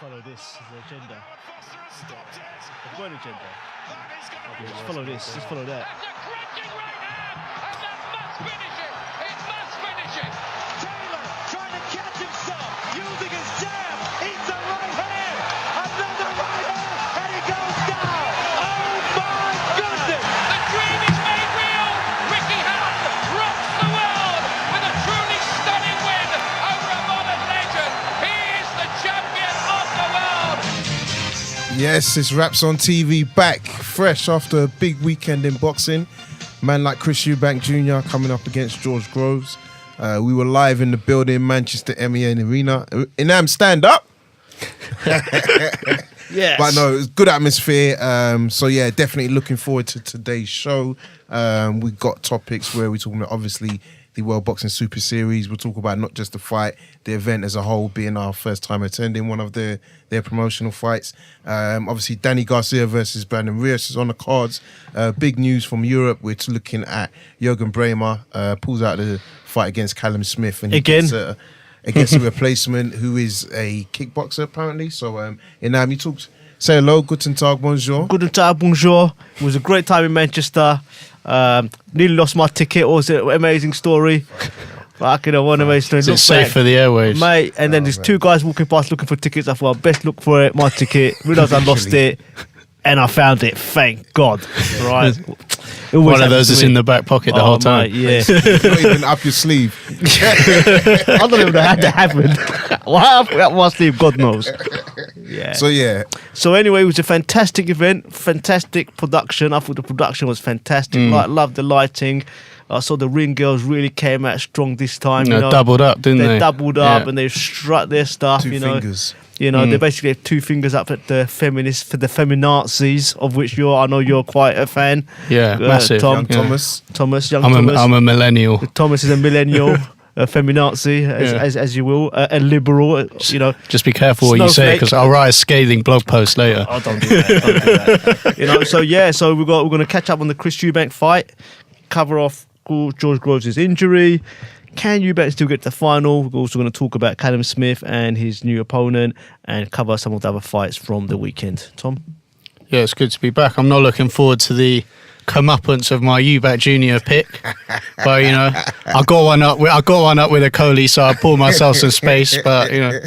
follow this agenda. I've got an agenda. Just follow this, just follow that. That's a crunching right hand, and that must finish it. It must finish it. Taylor trying to catch himself, using his jab, eats a right hand, another right hand, and he goes down. Oh my goodness! The dream is made real. Ricky Hatton rocks the world with a truly stunning win over a modern legend. He is the champion of the world. Yes, it's Raps on TV back, fresh after a big weekend in boxing. Man like Chris Eubank Jr. coming up against George Groves. We were live in the building, Manchester MEN Arena. Inam, stand up. Yes. But no, it was good atmosphere. So yeah, definitely looking forward to today's show. We got topics where we're talking about obviously the World Boxing Super Series. We'll talk about not just the fight, the event as a whole, being our first time attending one of their promotional fights. Obviously, Danny Garcia versus Brandon Rios is on the cards. Big news from Europe. We're looking at Jürgen Bremer pulls out the fight against Callum Smith and he Again? against a replacement who is a kickboxer apparently. So, Inam, you talked. Say hello, guten Tag, bonjour. Guten Tag, bonjour. It was a great time in Manchester. Nearly lost my ticket. It was an amazing story. Fucking, I want to make sure Is it safe for the airwaves? mate. And then there's two guys walking past looking for tickets. I thought, best look for it. My ticket. Realised I lost it, and I found it. Thank God. Right. One of those is in the back pocket the whole time. Mate, yeah. Not even up your sleeve. I don't even know how that happened. Why I put that my sleeve, God knows. Yeah. So yeah, So anyway, it was a fantastic event, fantastic production. I thought the production was fantastic. Like, loved the lighting. I saw the ring girls really came out strong this time. No, doubled up, didn't they? They doubled up Yeah. and they strut their stuff. two you know, fingers. you know, they basically have two fingers up at the feminists for the feminazis, of which I know you're quite a fan. Yeah, massive. Tom, Young Thomas. Young I'm Thomas. a millennial. Thomas is a millennial. A feminazi, as you will, a liberal, you know. Just be careful what you say, Snowflake. because I'll write a scathing blog post later. Oh, don't do that. Don't do that. You know. So yeah. So we're going to catch up on the Chris Eubank fight, cover off George Groves' injury. Can Eubank still get to the final? We're also going to talk about Callum Smith and his new opponent, and cover some of the other fights from the weekend. Tom. Yeah, it's good to be back. I'm not looking forward to the comeuppance of my Eubank Jr. pick, but you know, I got one up with a Coley, so I pulled myself some space. But you know,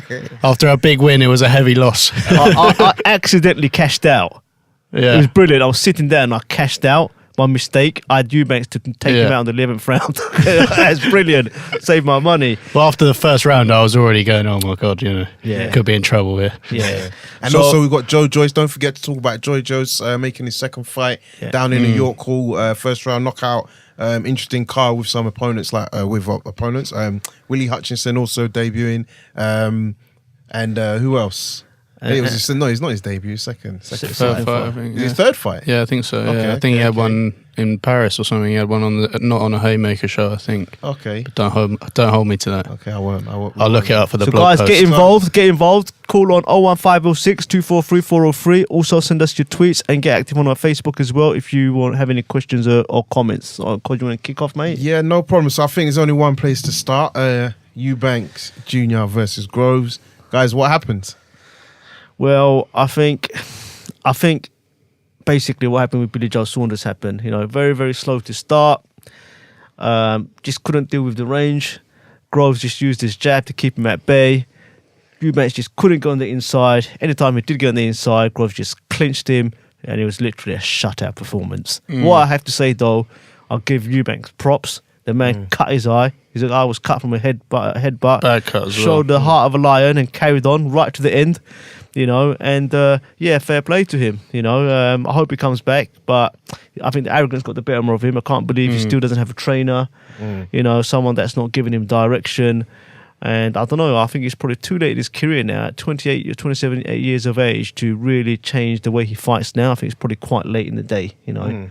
after a big win, it was a heavy loss. I accidentally cashed out. Yeah. It was brilliant. I was sitting there and I cashed out. By mistake, I had Eubanks to take him out on the 11th round. That's brilliant. Saved my money. Well, after the first round, I was already going, oh my God, you know, could be in trouble here. Yeah. And So- also we've got Joe Joyce. Don't forget to talk about Joy Joyce making his second fight down in the York Hall. First round knockout. Interesting card with some opponents Willie Hutchinson also debuting. And who else? It was just, no, it's not his debut. Second Third fight. fight, I think. Is his third fight? Yeah, I think so. Okay, Yeah. I think he had okay. one in Paris or something. He had one on not on a Haymaker show, I think. Okay. Don't hold me to that. Okay, I won't. I'll look it up for the So blog guys, post. get involved. Call on 01506 243 403. Also send us your tweets and get active on our Facebook as well if you have any questions or comments. Or do you want to kick off, mate? Yeah, no problem. So I think there's only one place to start. Eubank Jr. versus Groves. Guys, what happened? Well, I think basically what happened with Billy Joe Saunders happened. You know, very, very slow to start. Just couldn't deal with the range. Groves just used his jab to keep him at bay. Eubanks just couldn't go on the inside. Anytime he did get on the inside, Groves just clinched him, and it was literally a shutout performance. What I have to say, though, I'll give Eubanks props. The man cut his eye. His eye was cut from a headbutt. Bad cut as well. Showed the heart of a lion and carried on right to the end. You know, and fair play to him. You know, I hope he comes back, but I think the arrogance got the better of him. I can't believe he still doesn't have a trainer. You know, someone that's not giving him direction. And I don't know, I think it's probably too late in his career now, at 27 years of age, to really change the way he fights now. I think it's probably quite late in the day, you know.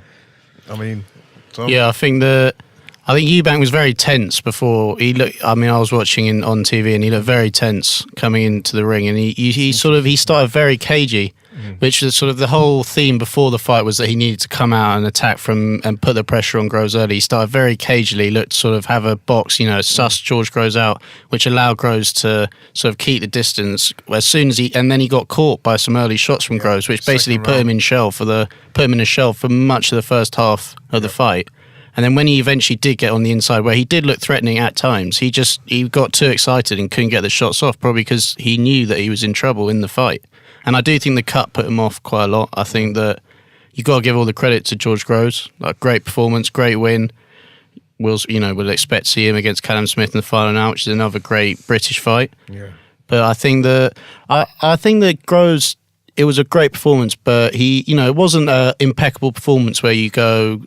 I mean, Tom? Yeah, I think Eubank was very tense before he looked. I mean, I was watching on TV and he looked very tense coming into the ring, and he started very cagey. which is sort of the whole theme before the fight was that he needed to come out and attack from and put the pressure on Groves early. He started very cagily, looked to sort of have a box, suss George Groves out, which allowed Groves to sort of keep the distance. As soon as and then he got caught by some early shots from Groves, which basically put him in a shell for much of the first half of the fight. And then when he eventually did get on the inside, where he did look threatening at times, he got too excited and couldn't get the shots off, probably because he knew that he was in trouble in the fight. And I do think the cut put him off quite a lot. I think that you got to give all the credit to George Groves. Like, great performance, great win. We'll expect to see him against Callum Smith in the final now, which is another great British fight. Yeah. But I think that Groves, it was a great performance, but it wasn't an impeccable performance where you go,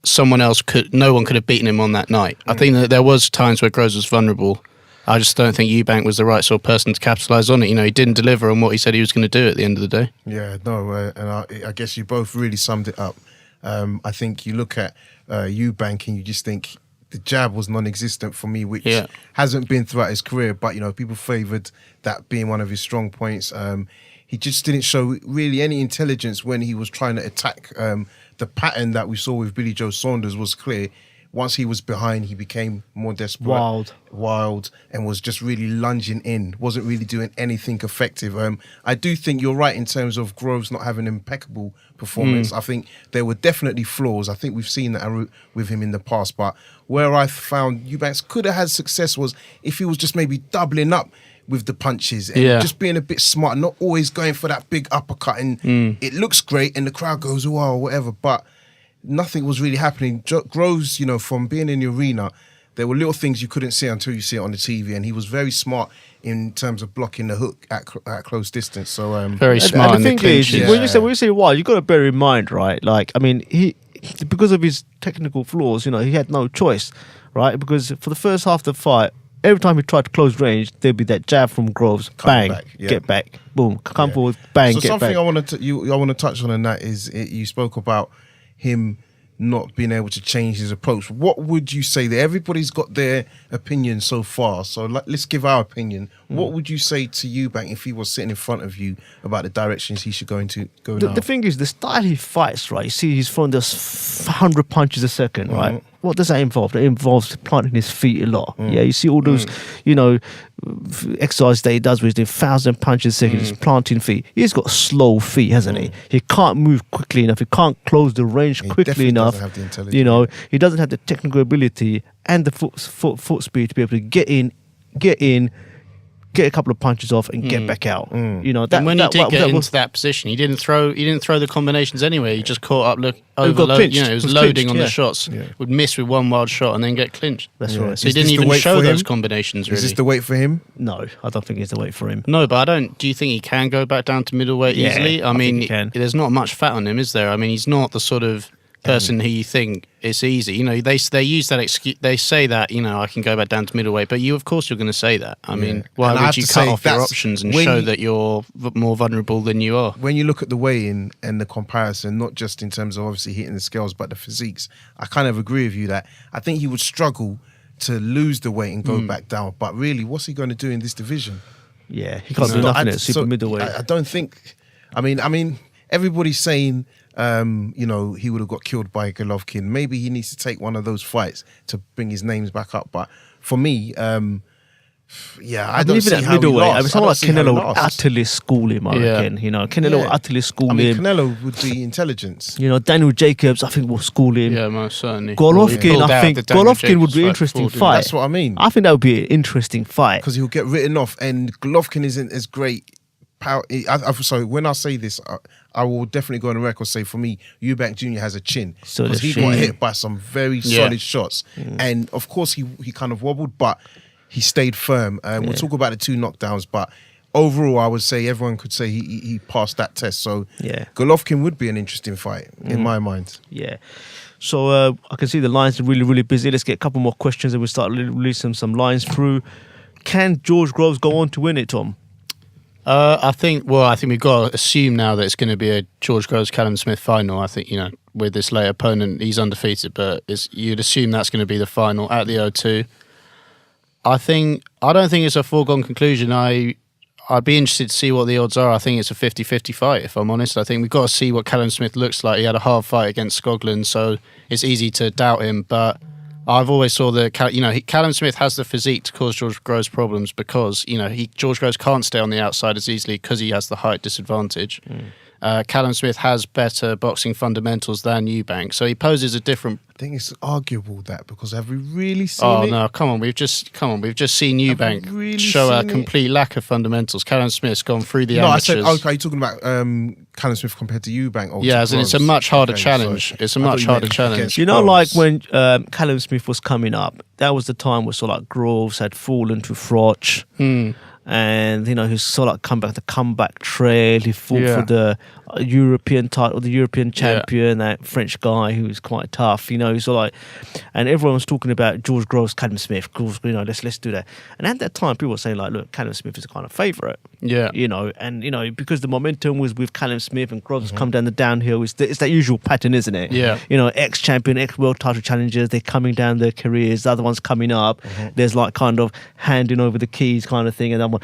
no one could have beaten him on that night. I think that there was times where Groves was vulnerable. I just don't think Eubank was the right sort of person to capitalise on it. He didn't deliver on what he said he was going to do at the end of the day. Yeah, no, and I guess you both really summed it up. I think you look at Eubank and you just think the jab was non-existent for me, which hasn't been throughout his career, but people favoured that being one of his strong points. He just didn't show really any intelligence when he was trying to attack. The pattern that we saw with Billy Joe Saunders was clear. Once he was behind, he became more desperate, wild, and was just really lunging in. Wasn't really doing anything effective. I do think you're right in terms of Groves not having an impeccable performance. I think there were definitely flaws. I think we've seen that with him in the past. But where I found Eubanks could have had success was if he was just maybe doubling up with the punches and just being a bit smart, not always going for that big uppercut. And it looks great and the crowd goes, wow, whatever. But nothing was really happening. Groves, from being in the arena, there were little things you couldn't see until you see it on the TV. And he was very smart in terms of blocking the hook at close distance. So very smart. And the thing is, when you say wild, you got to bear in mind, right? Like, I mean, he because of his technical flaws, he had no choice, right? Because for the first half of the fight, every time he tried to close range, there'd be that jab from Groves, bang, get back, boom, come forward, bang, so get back. So something I want to touch on, and that is you spoke about him not being able to change his approach. What would you say there? Everybody's got their opinion so far, so let's give our opinion. What would you say to Eubank if he was sitting in front of you about the directions he should go now? The thing is, the style he fights, right? You see, he's throwing those 100 punches a second, right? What does that involve? That involves planting his feet a lot. Yeah, you see all those, exercises that he does with 1,000 punches a second, just planting feet. He's got slow feet, hasn't he? He can't move quickly enough. He can't close the range quickly enough. Doesn't have the intelligence. He doesn't have the technical ability and the foot speed to be able to get in, get a couple of punches off and get back out. And when he did get into that position, he didn't throw the combinations anyway. He just caught up, overload. He was loading on the shots. Yeah. Would miss with one wild shot and then get clinched. That's right. So he didn't even show those combinations. Really. Is this the weight for him? No, I don't think it's the weight for him. No, but I don't. Do you think he can go back down to middleweight easily? I mean, he can. There's not much fat on him, is there? I mean, he's not the sort of person who you think it's easy. They use that excuse. They say that I can go back down to middleweight, but of course you're going to say that. I mean, why would you cut off your options and show that you're more vulnerable than you are? When you look at the weigh-in and the comparison, not just in terms of obviously hitting the scales, but the physiques, I kind of agree with you that I think he would struggle to lose the weight and go back down. But really, what's he going to do in this division? Yeah, he can't do nothing at super middleweight. I don't think. I mean, everybody's saying. He would have got killed by Golovkin. Maybe he needs to take one of those fights to bring his names back up. But for me, I don't see how he lost. Someone like Canelo would utterly school him, I reckon. Canelo would utterly school him. Canelo would be intelligence. Daniel Jacobs, I think, will school him. Yeah, most certainly. Golovkin, I think Golovkin would be an interesting fight. That's what I mean. I think that would be an interesting fight. Because he'll get written off, and Golovkin isn't as great. So when I say this, I will definitely go on the record and say for me, Eubank Jr. has a chin because he got hit by some very solid shots, and of course he kind of wobbled, but he stayed firm. We'll talk about the 2 knockdowns, but overall, I would say everyone could say he passed that test. So Golovkin would be an interesting fight in my mind. Yeah. So I can see the lines are really, really busy. Let's get a couple more questions and we'll start releasing some lines through. Can George Groves go on to win it, Tom? I think we've got to assume now that it's going to be a George Groves Callum Smith final. I think with this late opponent, he's undefeated, but you'd assume that's going to be the final at the O2. I don't think it's a foregone conclusion. I I'd be interested to see what the odds are. I think it's a 50-50 fight, if I'm honest. I think we've got to see what Callum Smith looks like. He had a hard fight against Skoglund, so it's easy to doubt him. But I've always saw Callum Smith has the physique to cause George Groves problems because, George Groves can't stay on the outside as easily because he has the height disadvantage. Callum Smith has better boxing fundamentals than Eubank, so he poses a different. I think it's arguable that because have we really seen it? Oh no, come on, we've just seen Eubank show a complete lack of fundamentals. Callum Smith's gone through the amateurs. I said, okay, you're talking about Callum Smith compared to Eubank. Or yeah, and it's a much harder challenge. Sorry. It's a much harder challenge. Like when Callum Smith was coming up, that was the time where sort of like Groves had fallen to Froch. And he's sort of like the comeback trail. He fought for the European title, the European champion, that French guy who was quite tough. He's sort of like, and everyone was talking about George Groves, Callum Smith. Let's do that. And at that time, people were saying like, look, Callum Smith is a kind of favourite. Yeah, and because the momentum was with Callum Smith and Groves has come down the downhill. It's that usual pattern, isn't it? Yeah, ex-champion, ex-world title challengers, they're coming down their careers. The other one's coming up. There's like kind of handing over the keys kind of thing, and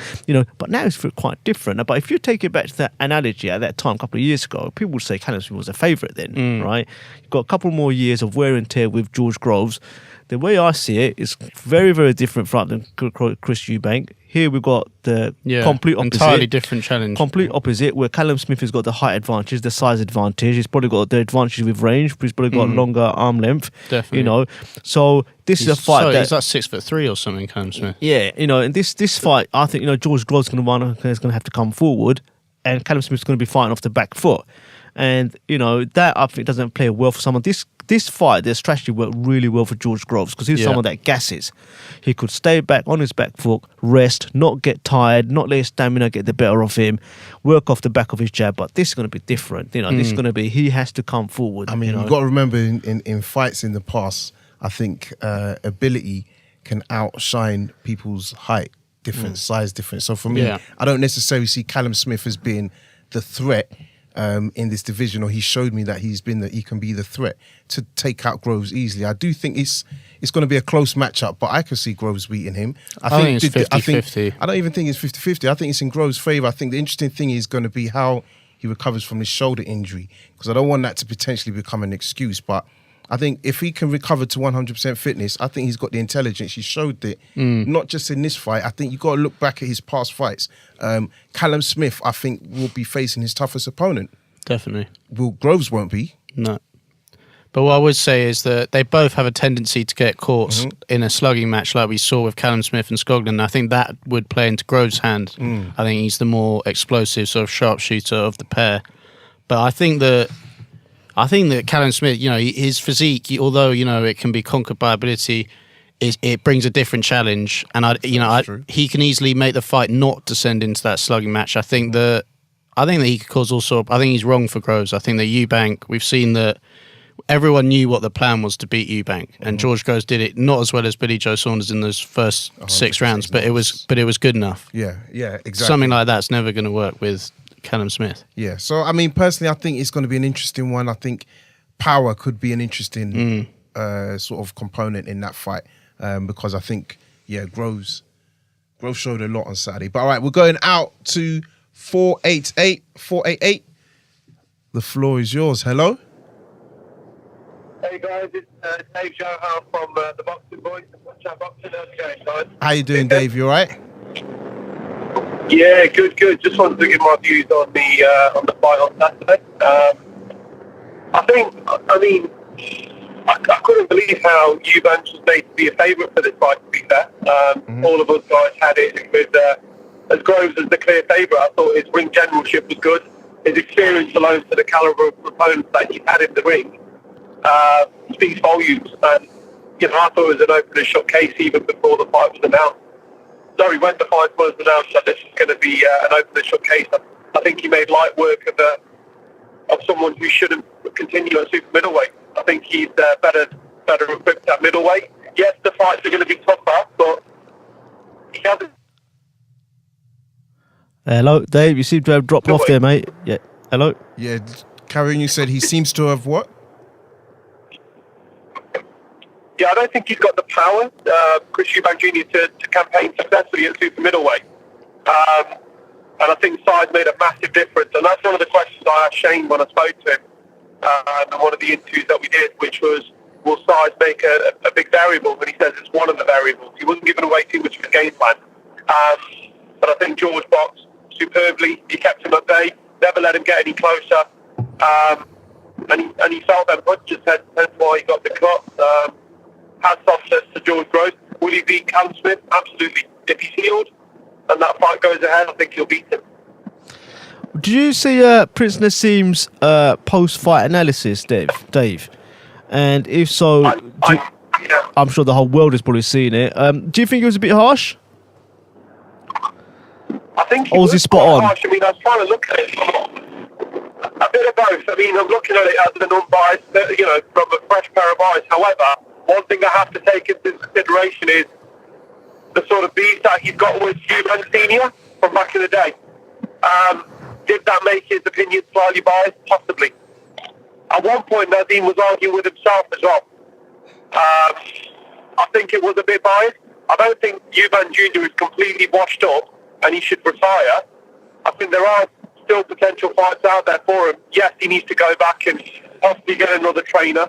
but now it's quite different. But if you take it back to that analogy at that time, a couple of years ago, people would say Callum Smith was a favourite then, right? You've got a couple more years of wear and tear with George Groves. The way I see it is very, very different from Chris Eubank. Here we've got the complete opposite. Entirely different challenge. Complete opposite, where Callum Smith has got the height advantage, the size advantage. He's probably got the advantage with range. He's probably got longer arm length. Definitely. So this is a fight he's like 6'3" or something, Callum Smith. Yeah, and this fight, I think, George Groves is going to have to come forward, and Callum Smith's going to be fighting off the back foot. And, that I think doesn't play well for someone. This fight, their strategy worked really well for George Groves because he's someone that gasses. He could stay back on his back foot, rest, not get tired, not let his stamina get the better of him, work off the back of his jab. But this is going to be different. This is going to be, he has to come forward. I mean, you've got to remember in fights in the past, I think ability can outshine people's height difference, size difference. So for me, I don't necessarily see Callum Smith as being the threat in this division, or he showed me that he can be the threat to take out Groves easily. I do think it's going to be a close matchup, but I can see Groves beating him. I think it's 50-50. I don't even think it's 50-50. I think it's in Groves' favour. I think the interesting thing is going to be how he recovers from his shoulder injury, because I don't want that to potentially become an excuse, but I think if he can recover to 100% fitness, I think he's got the intelligence. He showed it, not just in this fight. I think you've got to look back at his past fights. Callum Smith, I think, will be facing his toughest opponent. Definitely. Will Groves won't be. No. But what I would say is that they both have a tendency to get caught in a slugging match like we saw with Callum Smith and Skoglund. I think that would play into Groves' hand. I think he's the more explosive sort of sharpshooter of the pair. But I think that Callum Smith, his physique, although it can be conquered by ability, it brings a different challenge, and he can easily make the fight not descend into that slugging match. I think that he could cause all sort. I think he's wrong for Groves. I think that Eubank, we've seen that everyone knew what the plan was to beat Eubank, and George Groves did it not as well as Billy Joe Saunders in those first 6 rounds, but it was good enough. Yeah, exactly. Something like that's never going to work with Callum Smith. Yeah, so I mean, personally, I think it's going to be an interesting one. I think power could be an interesting sort of component in that fight because I think, Groves showed a lot on Saturday. But all right, we're going out to 488. The floor is yours. Hello. Hey guys, it's Dave Johal from the Boxing Boys. Chat Boxing. How's it going, guys? How you doing, Dave? You all right? Yeah, good. Just wanted to give my views on the fight on Saturday. I couldn't believe how Eubank was made to be a favourite for this fight, to be fair. All of us guys had it with as Groves as the clear favourite. I thought his ring generalship was good. His experience alone for the calibre of opponents that he's had in the ring speaks volumes. And, I thought it was an open and shut case even before the fight was announced. Sorry, when the fight was announced that this was going to be an open and shut case, I think he made light work of someone who shouldn't continue at super middleweight. I think he's better equipped at middleweight. Yes, the fights are going to be tougher, but he hasn't. Hello, Dave. You seem to have dropped off there, mate. Yeah. Hello. Yeah, Karen, you said he seems to have what? Yeah, I don't think he's got the power, Chris Eubank Jr. to campaign successfully at super middleweight. And I think size made a massive difference. And that's one of the questions I asked Shane when I spoke to him in one of the interviews that we did, which was, will size make a big variable? And he says it's one of the variables. He wasn't giving away too much of his game plan. But I think George boxed superbly. He kept him at bay, never let him get any closer. And he felt them punches, hence why he got the cut. Hats off to George Groves. Will he beat Callum Smith? Absolutely. If he's healed and that fight goes ahead, I think he'll beat him. Did you see Prince Nassim's post-fight analysis, Dave? And if so, I'm sure the whole world has probably seen it. Do you think it was a bit harsh? I think he or was he spot on? Harsh. I mean, I was trying to look at it from a bit of both. I mean, I'm looking at it as an unbiased, from a fresh pair of eyes. However, one thing I have to take into consideration is the sort of beef that he's got with Eubank Jr. from back in the day. Did that make his opinion slightly biased? Possibly. At one point, Nadeem was arguing with himself as well. I think it was a bit biased. I don't think Eubank Jr. is completely washed up and he should retire. I think there are still potential fights out there for him. Yes, he needs to go back and possibly get another trainer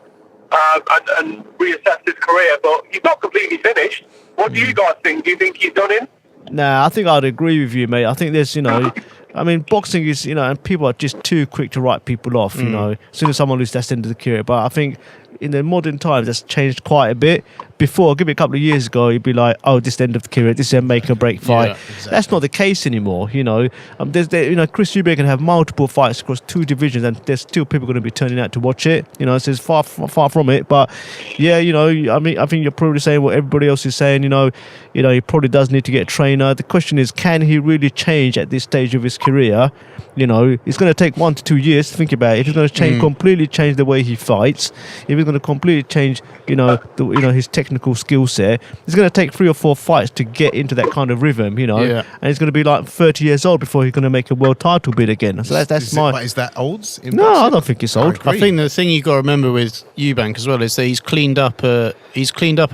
and reassess his career, but he's not completely finished. What do you guys think? Do you think he's done in? Nah, I think I'd agree with you, mate. I think there's, I mean, boxing is, and people are just too quick to write people off, As soon as someone loses, that's the end of the career. But I think in the modern times, that's changed quite a bit. Before, give it a couple of years ago, you'd be like, oh, this is the end of the career, this is a make or break fight. Yeah, exactly. That's not the case anymore, Chris Eubank can have multiple fights across 2 divisions, and there's still people going to be turning out to watch it. So it's far from it. But yeah, I think you're probably saying what everybody else is saying. He probably does need to get a trainer. The question is, can he really change at this stage of his career? It's going to take 1 to 2 years to think about it. If he's going to completely change the way he fights, if he's going to completely change, his technical skill set, it's going to take 3 or 4 fights to get into that kind of rhythm, Yeah. And he's going to be like 30 years old before he's going to make a world title bid again. So Is that old? No, I don't think it's old. I think the thing you got to remember with Eubank as well is that he's cleaned up at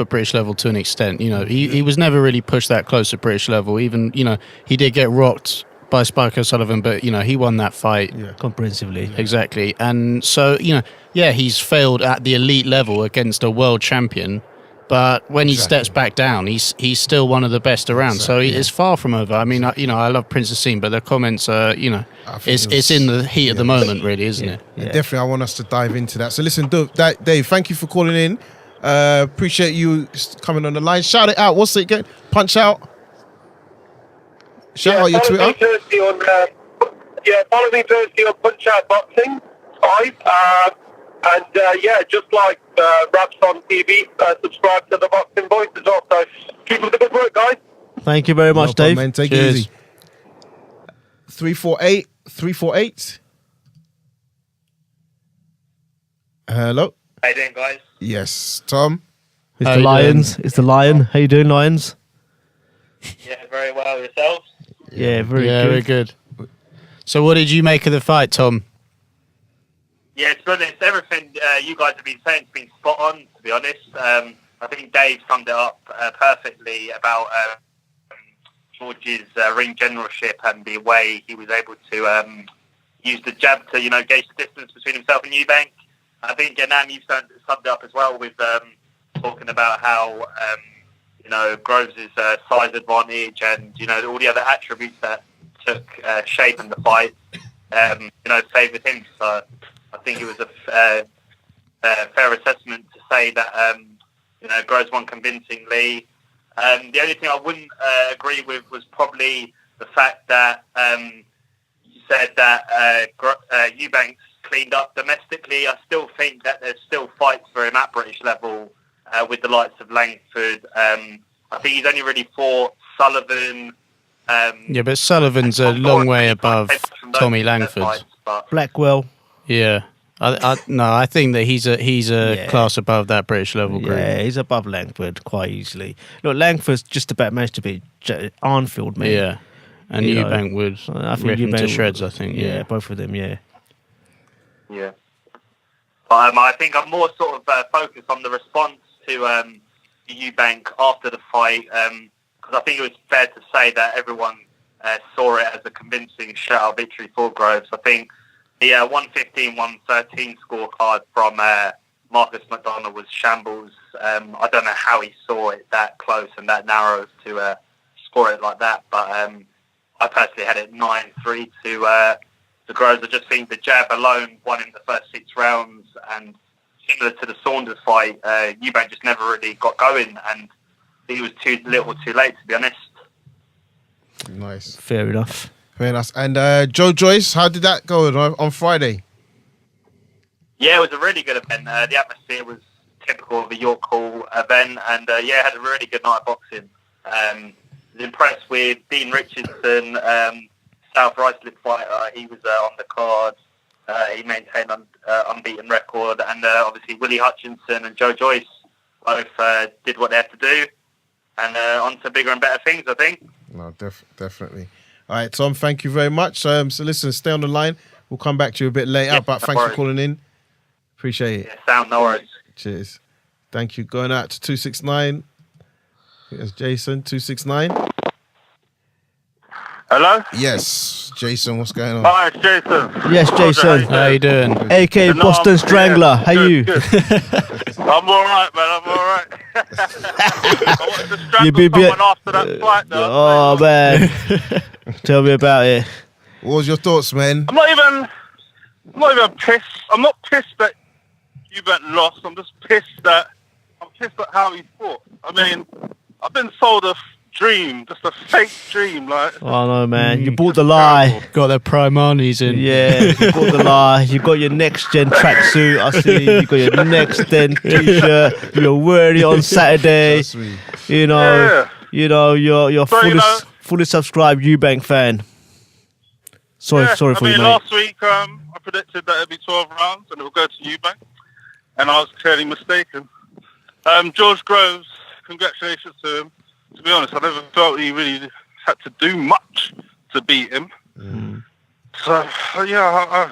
British level to an extent. He was never really pushed that close at British level. Even he did get rocked by Spike O'Sullivan, but he won that fight comprehensively. Exactly. And so he's failed at the elite level against a world champion, but when he steps back down, he's still one of the best around. So it's far from over. I mean, I love Prince Nassim, but the comments are it's in the heat of the moment, really, isn't it? Yeah. Definitely, I want us to dive into that. So listen, Dave, thank you for calling in. Appreciate you coming on the line. Shout it out. What's it again? Punch out. Shout out your Twitter. Follow me Thursday on Punch Out Boxing 5. Just like Raps on TV, subscribe to the Boxing Voice as well. So keep up the good work, guys. Thank you very much, Dave. Man, take it easy. 348. Hello. How you doing, guys? Yes, Tom. It's the Lions. It's the Lion. How you doing, Lions? Yeah, very well. Yourselves? Yeah, very good. So what did you make of the fight, Tom? Yeah, to be honest, everything you guys have been saying has been spot on, to be honest. I think Dave summed it up perfectly about George's ring generalship and the way he was able to use the jab to, gauge the distance between himself and Eubank. I think, Nan, you've summed it up as well with talking about how, Groves' size advantage and, all the other attributes that took shape in the fight, favoured him. So I think it was a fair assessment to say that, Groves won convincingly. The only thing I wouldn't agree with was probably the fact that you said that Eubanks cleaned up domestically. I still think that there's still fights for him at British level with the likes of Langford. I think he's only really fought Sullivan. But Sullivan's a long way above Tommy Langford. Blackwell. Yeah. I think that he's a class above that British level group. Yeah, he's above Langford quite easily. Look, Langford's just about managed to beat Arnfield, mate. Yeah, and Eubank would rip him to shreds, I think. Yeah, both of them, yeah. Yeah. But I think I'm more sort of focused on the response to Eubank after the fight, because I think it was fair to say that everyone saw it as a convincing shutout victory for Groves. I think the 115-113 scorecard from Marcus McDonald was shambles. I don't know how he saw it that close and that narrow to score it like that, but I personally had it 9-3 to the Groves. I just think the jab alone won him the first 6 rounds, and similar to the Saunders fight, Eubank just never really got going, and he was too little too late, to be honest. Nice. Fair enough. Fair enough. And Joe Joyce, how did that go on Friday? Yeah, it was a really good event. The atmosphere was typical of a York Hall event, and had a really good night of boxing. I was impressed with Dean Richardson, South Ruislip fighter. He was on the card. He maintained an unbeaten record, and obviously Willie Hutchinson and Joe Joyce both did what they had to do, and on to bigger and better things, I think. No, definitely. All right, Tom, thank you very much. So listen, stay on the line. We'll come back to you a bit later, but thanks for calling in. Appreciate it. Yeah, sound, no worries. Cheers. Thank you. Going out to 269. Here's Jason, 269. Hello? Yes, Jason, what's going on? Hi, it's Jason. Yes, Jason. How you doing? AK Boston Strangler. How you? Good. I'm all right, man. I'm all right. I wanted to strangle someone after that fight, though. Oh, man. Tell me about it. What was your thoughts, man? I'm not even pissed. I'm not pissed that Eubank lost. I'm pissed at how he fought. I mean, I've been sold a dream, just a fake dream, like. Oh no, man! You bought the lie. Got the Primanis in. Yeah, you bought the lie. You got your next gen tracksuit. I see. You got your next gen t-shirt. You're wearing it on Saturday. So sweet. You know, you're So, fully subscribed Eubank fan. Sorry for you, mate. Last week I predicted that it'd be 12 rounds and it would go to Eubank, and I was clearly mistaken. George Groves, congratulations to him. To be honest, I never felt he really had to do much to beat him. So, yeah.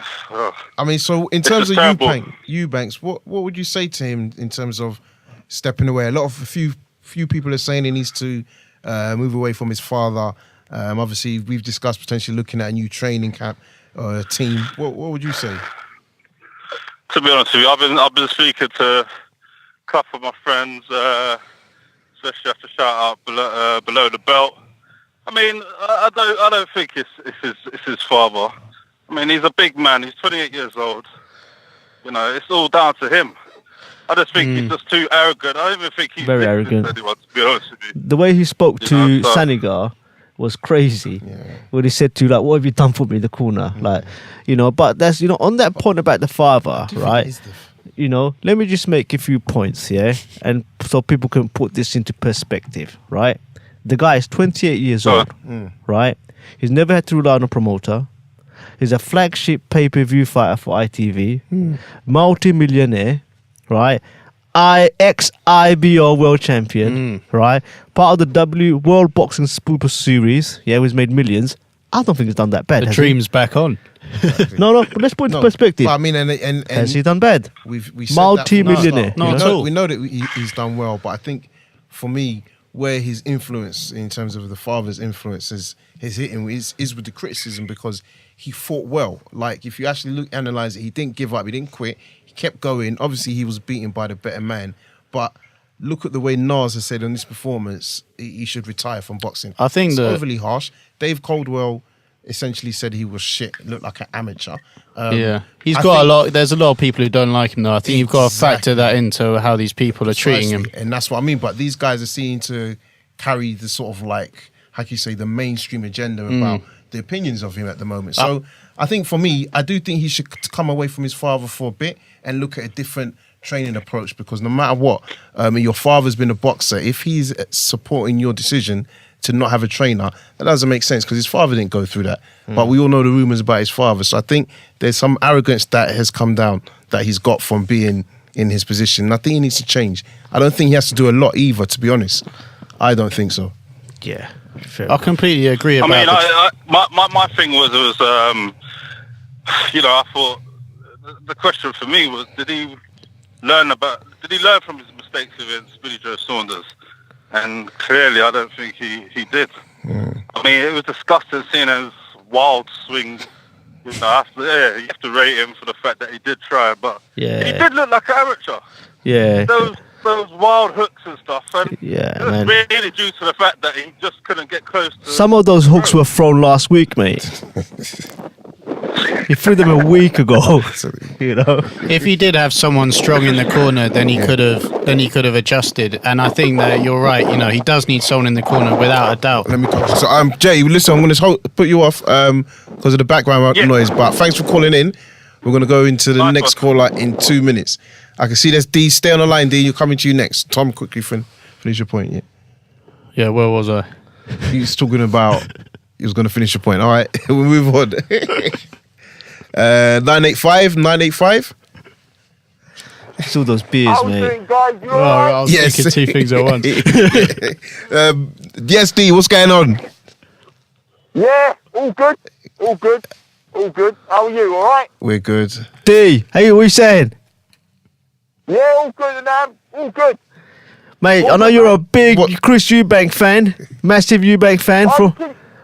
I mean, so in terms of terrible. Eubanks, what would you say to him in terms of stepping away? A few people are saying he needs to move away from his father. Obviously, we've discussed potentially looking at a new training camp or a team. What would you say? To be honest with you, I've been speaking to a couple of my friends, especially have to shout out below the belt. I mean, I don't think it's his father. I mean, he's a big man. He's 28 years old. You know, it's all down to him. I just think he's just too arrogant. I don't even think he's Very arrogant. Anyone, to be honest with you. The way he spoke to Sanigar was crazy. When he said to, like, what have you done for me in the corner? Like, but that's, on that point about the father, right? Let me just make a few points, and so people can put this into perspective, right? The guy is 28 years old, right? He's never had to rely on a promoter. He's a flagship pay-per-view fighter for ITV, multi-millionaire, right? ex-IBO world champion, right? Part of the World Boxing Super Series, who's made millions. I don't think he's done that bad. The dream's back on. Exactly. No, but let's put it into perspective. But I mean, and has he done bad? We said multi-millionaire. That from we know that he's done well, but I think for me, where his influence in terms of the father's influence is hitting is with the criticism, because he fought well. Like, if you actually analyze it, he didn't give up, he didn't quit, he kept going. Obviously, he was beaten by the better man, but look at the way Nas has said on this performance, he should retire from boxing. I think it's that overly harsh. Dave Caldwell essentially said he was shit, looked like an amateur. He's got a lot. There's a lot of people who don't like him, though. I think you've got to factor that into how these people are treating him. And that's what I mean. But these guys are seen to carry the sort of, like, how can you say, the mainstream agenda about the opinions of him at the moment. So I think for me, I do think he should come away from his father for a bit and look at a different training approach, because no matter what, your father's been a boxer. If he's supporting your decision to not have a trainer, that doesn't make sense, because his father didn't go through that. But we all know the rumours about his father. So I think there's some arrogance that has come down that he's got from being in his position. And I think he needs to change. I don't think he has to do a lot either, to be honest. I don't think so. Yeah, fair. I completely agree about my thing was I thought the question for me was, did he learn from his mistakes against Billy Joe Saunders? And clearly, I don't think he did. I mean, it was disgusting seeing his wild swings. You know, you have to rate him for the fact that he did try, but he did look like an amateur. Yeah. Those wild hooks and stuff, and Yeah, it was man. really due to the fact that he just couldn't get close to. Some of those hooks were thrown last week, mate. He threw them a week ago. You know. If he did have someone strong in the corner, then he could have adjusted. And I think that you're right. You know, he does need someone in the corner without a doubt. Let me go. So, Jay, listen, I'm going to put you off because of the background noise. But thanks for calling in. We're going to go into the next caller in 2 minutes. I can see there's D. Stay on the line, D. You're coming to you next. Tom, quickly finish your point. Yeah. Yeah, where was I? He's talking about he was going to finish your point. All right, we'll move on. 985. It's all those beers, mate. Guys, you're I was thinking two things at once. Yes, D. What's going on? Yeah, all good. How are you? All right? We're good. D, hey, what are you saying? Yeah, all good, man. All good. Mate, I know you're a big Chris Eubank fan, massive Eubank fan.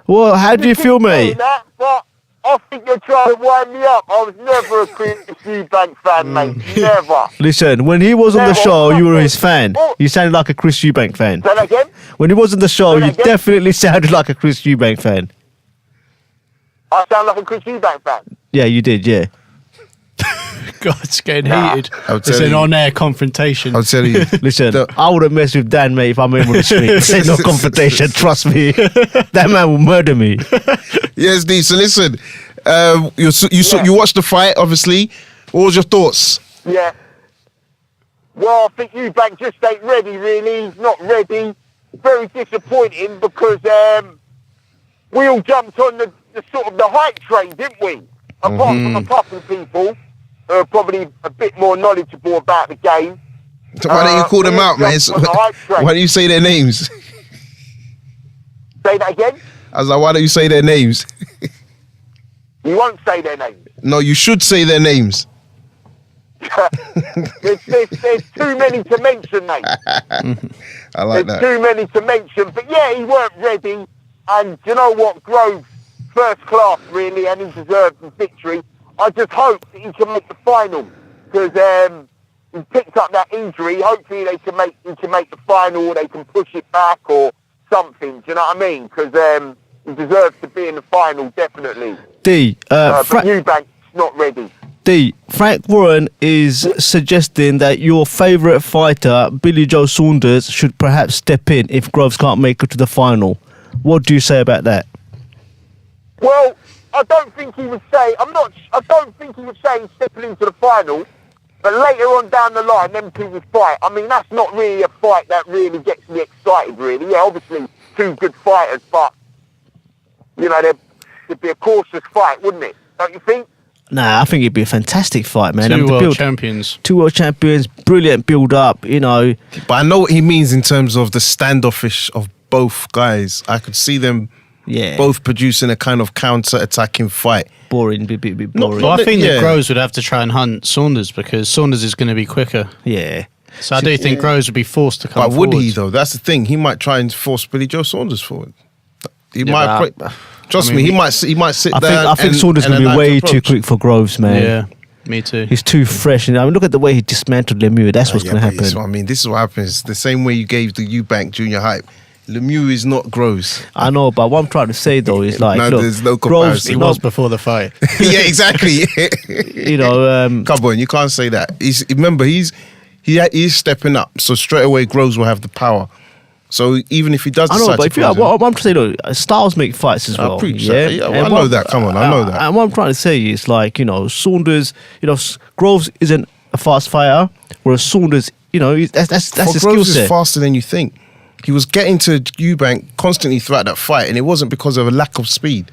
Well, how do you feel, mate? That, but I think you're trying to wind me up. I was never a Chris Eubank fan, mate. Never. Listen, when he was on the show, you were his fan. You sounded like a Chris Eubank fan. Say that again? When he was on the show, you definitely sounded like a Chris Eubank fan. I sound like a Chris Eubank fan. Yeah, you did, yeah. God, it's getting heated. It's an on-air confrontation. I'll tell you. Listen, I wouldn't mess with Dan, mate, if I'm in on the street. There's no confrontation, trust me. That man will murder me. Yes, D. So listen, you watched the fight, obviously. What was your thoughts? Yeah. Well, I think Eubank just ain't ready, really. He's not ready. Very disappointing because we all jumped on the sort of the hype train, didn't we? Apart from a couple of people who are probably a bit more knowledgeable about the game. So why don't you call them out, man? Why don't you say their names? Say that again? I was like, why don't you say their names? You won't say their names. No, you should say their names. there's too many to mention, mate. I like there's that. too many to mention. But yeah, he weren't ready. And you know what? Grove, first class, really, and he deserved the victory. I just hope that he can make the final because he picked up that injury. Hopefully, he can make the final, or they can push it back or something. Do you know what I mean? Because he deserves to be in the final, definitely. D, but Eubank's not ready. D, Frank Warren is suggesting that your favourite fighter, Billy Joe Saunders, should perhaps step in if Groves can't make it to the final. What do you say about that? Well, I don't think he would say. I don't think he would say he's stepping into the final. But later on down the line, them two would fight. I mean, that's not really a fight that really gets me excited. Really, yeah, obviously two good fighters, but you know, there'd be a cautious fight, wouldn't it? Don't you think? Nah, I think it'd be a fantastic fight, man. Two world champions. Two world champions, brilliant build up, you know. But I know what he means in terms of the standoffish of both guys. I could see them both producing a kind of counter-attacking fight. Boring, bit boring. Well, I think that Groves would have to try and hunt Saunders because Saunders is going to be quicker. Yeah. So I do think Groves would be forced to come But forward. would he, though? That's the thing. He might try and force Billy Joe Saunders forward. He might... Trust me, he might sit down. I think Saunders will be way too quick for Groves, man. Yeah, me too. He's too fresh. And I mean, look at the way he dismantled Lemieux. That's what's going to happen. This is what happens. The same way you gave the Eubank Jr. hype. Lemieux is not Groves. I know, but what I'm trying to say, though, is like, look, there's no Groves, comparison. He was before the fight. Yeah, exactly. You know... Come on, you can't say that. Remember, he's stepping up. So straight away, Groves will have the power. So even if he does, I know, but what I'm trying to say, though, styles make fights as well. I know that. Come on, I know that. And what I'm trying to say is, like, you know, Saunders, you know, Groves isn't a fast fighter, whereas Saunders, you know, that's his skill Groves set. is faster than you think. He was getting to Eubank constantly throughout that fight, and it wasn't because of a lack of speed.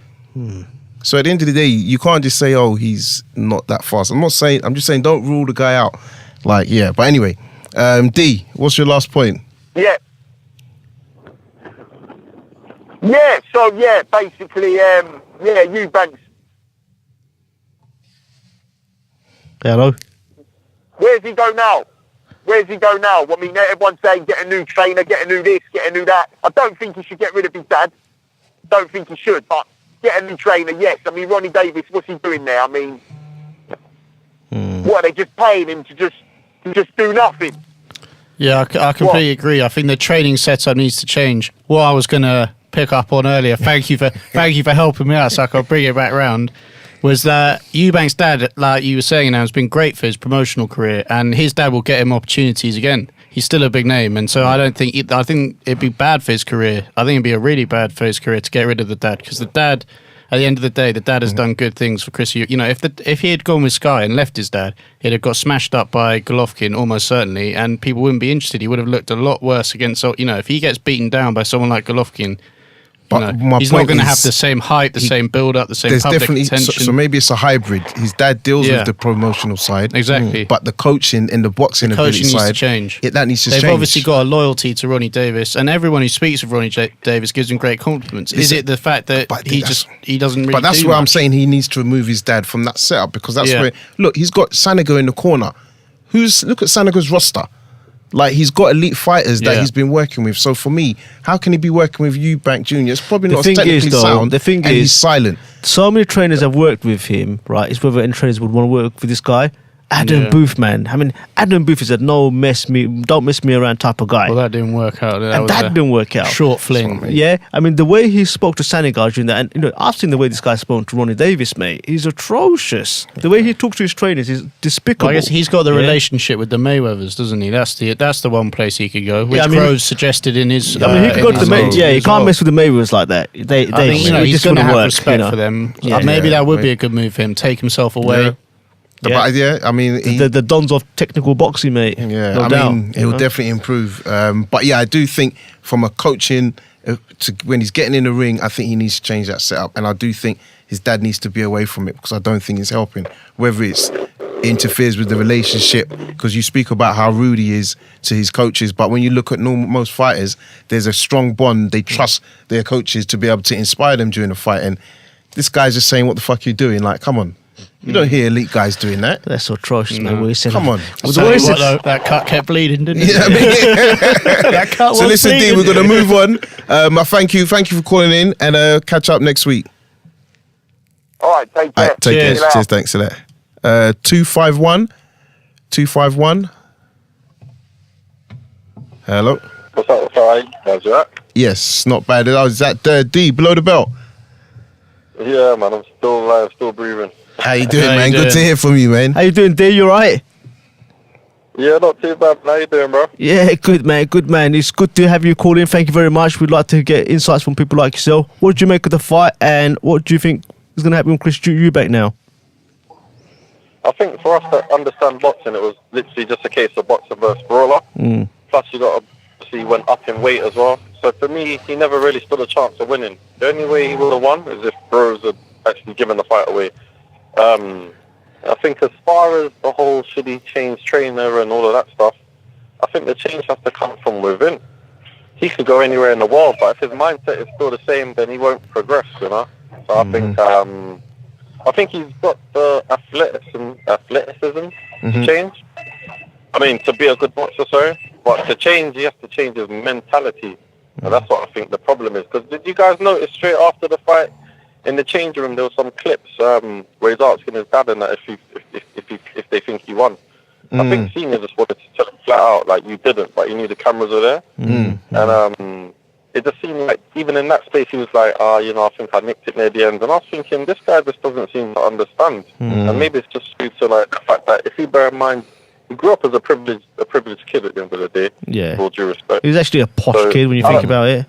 So at the end of the day, you can't just say, "Oh, he's not that fast." I'm just saying, don't rule the guy out. Like, yeah. But anyway, D, what's your last point? Yeah. Yeah, so basically, Eubank's. Hello? Where's he go now? I mean, everyone's saying get a new trainer, get a new this, get a new that. I don't think he should get rid of his dad. don't think he should. But get a new trainer, yes. I mean, Ronnie Davis, what's he doing there? I mean, what, are they just paying him to just do nothing? Yeah, I completely agree. I think the training setup needs to change. What I was going to pick up on earlier, thank you for helping me out so I can bring it back round, was that Eubank's dad, like you were saying now, has been great for his promotional career, and his dad will get him opportunities again. He's still a big name, and so I think it'd be bad for his career. I think it'd be a really bad for his career to get rid of the dad, because the dad, at the end of the day, the dad has done good things for Chris. You know, if he had gone with Sky and left his dad, he'd have got smashed up by Golovkin almost certainly, and people wouldn't be interested. He would have looked a lot worse against. You know, if he gets beaten down by someone like Golovkin, he's not going to have the same hype, the same build-up, the same public attention. So maybe it's a hybrid. His dad deals with the promotional side. Exactly. But the coaching and the boxing ability needs side, to change. That needs to change. They've obviously got a loyalty to Ronnie Davis, and everyone who speaks of Ronnie Davis gives him great compliments. Is it the fact that he doesn't really But that's do where much? I'm saying he needs to remove his dad from that setup, because that's where... Look, he's got Sanago in the corner. Look at Sanago's roster. Like, he's got elite fighters that he's been working with. So for me, how can he be working with Eubank Jr.? It's probably not as technically sound. The thing and is, he's silent. So many trainers have worked with him, right? It's whether any trainers would want to work with this guy. Adam Booth, man. I mean, Adam Booth is a don't mess me around type of guy. Well, that didn't work out. That didn't work out. Short fling. Yeah, I mean, the way he spoke to Senegal during that, and you know, I've seen the way this guy spoke to Ronnie Davis, mate. He's atrocious. The way he talks to his trainers is despicable. Well, I guess he's got the relationship with the Mayweathers, doesn't he? That's the one place he could go, which Groves suggested in his. I mean, he could go to the Mayweathers. Yeah, you can't mess with the Mayweathers like that. I think, he's going to have respect for them. Maybe that would be a good move for him. Take himself away. I mean, the dons of technical boxing, mate. Yeah, no I doubt, mean, he'll definitely improve. But yeah, I do think from a coaching to when he's getting in the ring, I think he needs to change that setup, and I do think his dad needs to be away from it, because I don't think it's helping. Whether it's interferes with the relationship, because you speak about how rude he is to his coaches, but when you look at most fighters, there's a strong bond. They trust their coaches to be able to inspire them during the fight, and this guy's just saying, "What the fuck are you doing?" Like, come on. You don't hear elite guys doing that. That's so atrocious, man. Come on. That cut kept bleeding, didn't it? Yeah, I mean, that cut so listen, D, we're going to move on. I thank you for calling in, and catch up next week. All right, take care. Cheers, thanks for that. 251. Hello. What's up? Sorry, how's that? Yes, not bad. Is that D below the belt? Yeah, man, I'm still breathing. How you doing, man? Good to hear from you, man. How you doing, D? You alright? Yeah, not too bad. How you doing, bro? Yeah, good, man. Good, man. It's good to have you call in. Thank you very much. We'd like to get insights from people like yourself. What did you make of the fight, and what do you think is going to happen with Chris Eubank now? I think for us to understand boxing, it was literally just a case of boxer versus brawler. Plus, you got to see he went up in weight as well. So for me, he never really stood a chance of winning. The only way he would have won is if Groves had actually given the fight away. I think as far as the whole should he change trainer and all of that stuff, I think the change has to come from within. He could go anywhere in the world, but if his mindset is still the same, then he won't progress, you know? So I think he's got the athleticism to change. I mean, to be a good boxer, sorry. But to change, he has to change his mentality. And that's what I think the problem is. Because did you guys notice straight after the fight, in the change room, there were some clips where he's asking his dad and that if they think he won. I think Senior just wanted to tell him flat out, like, you didn't, but he knew the cameras were there. And it just seemed like, even in that space, he was like, I think I nicked it near the end. And I was thinking, this guy just doesn't seem to understand. And maybe it's just due to, like, the fact that if you bear in mind, he grew up as a privileged kid at the end of the day. Yeah. With all due respect. He was actually a posh kid when you think about it.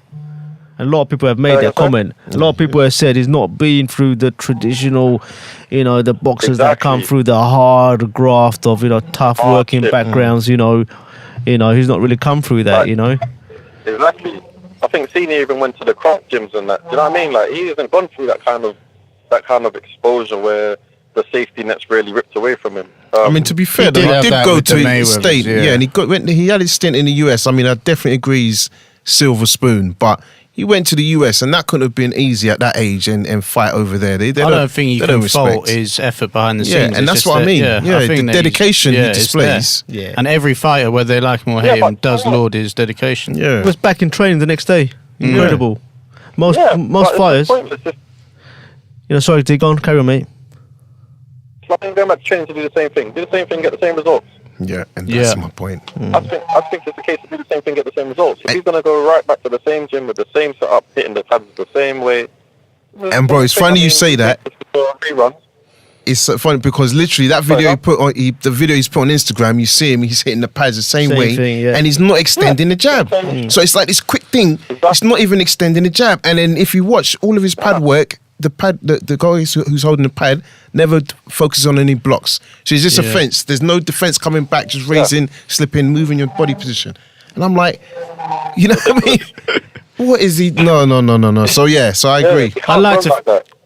A lot of people have made that comment. A lot of people have said he's not been through the traditional, the boxers that come through the hard graft of, tough working backgrounds, he's not really come through that, Exactly. I think Senior even went to the craft gyms and that. Do you know what I mean? Like, he hasn't gone through that kind of exposure where the safety net's really ripped away from him. I mean, to be fair, he did go to the state, and he had his stint in the US. I mean, I definitely agree he's silver spoon, but he went to the US, and that couldn't have been easy at that age and fight over there. I don't think you can fault his effort behind the scenes. And that's what I mean. The dedication he displays. Yeah. And every fighter, whether they like him or hate him, does laud his dedication. He was back in training the next day. Incredible. Most but it's fighters. pointless. Sorry, Dig on, carry on, mate. It's like going back to training to do the same thing. Do the same thing, get the same results. Yeah, and that's my point. I think it's the case to do the same thing, get the same results. If he's going to go right back to the same gym with the same setup, hitting the pads the same way. And bro, it's funny you say that. Rerun. It's so funny because literally that video the video he's put on Instagram, you see him, he's hitting the pads the same way, thing, yeah. and he's not extending the jab. So it's like this quick thing. It's not even extending the jab. And then if you watch all of his pad work, the guy who's holding the pad never focuses on any blocks. So it's just a fence. There's no defense coming back, just raising, slipping, moving your body position. And I'm like, you know what I mean? What is he? No. So I agree.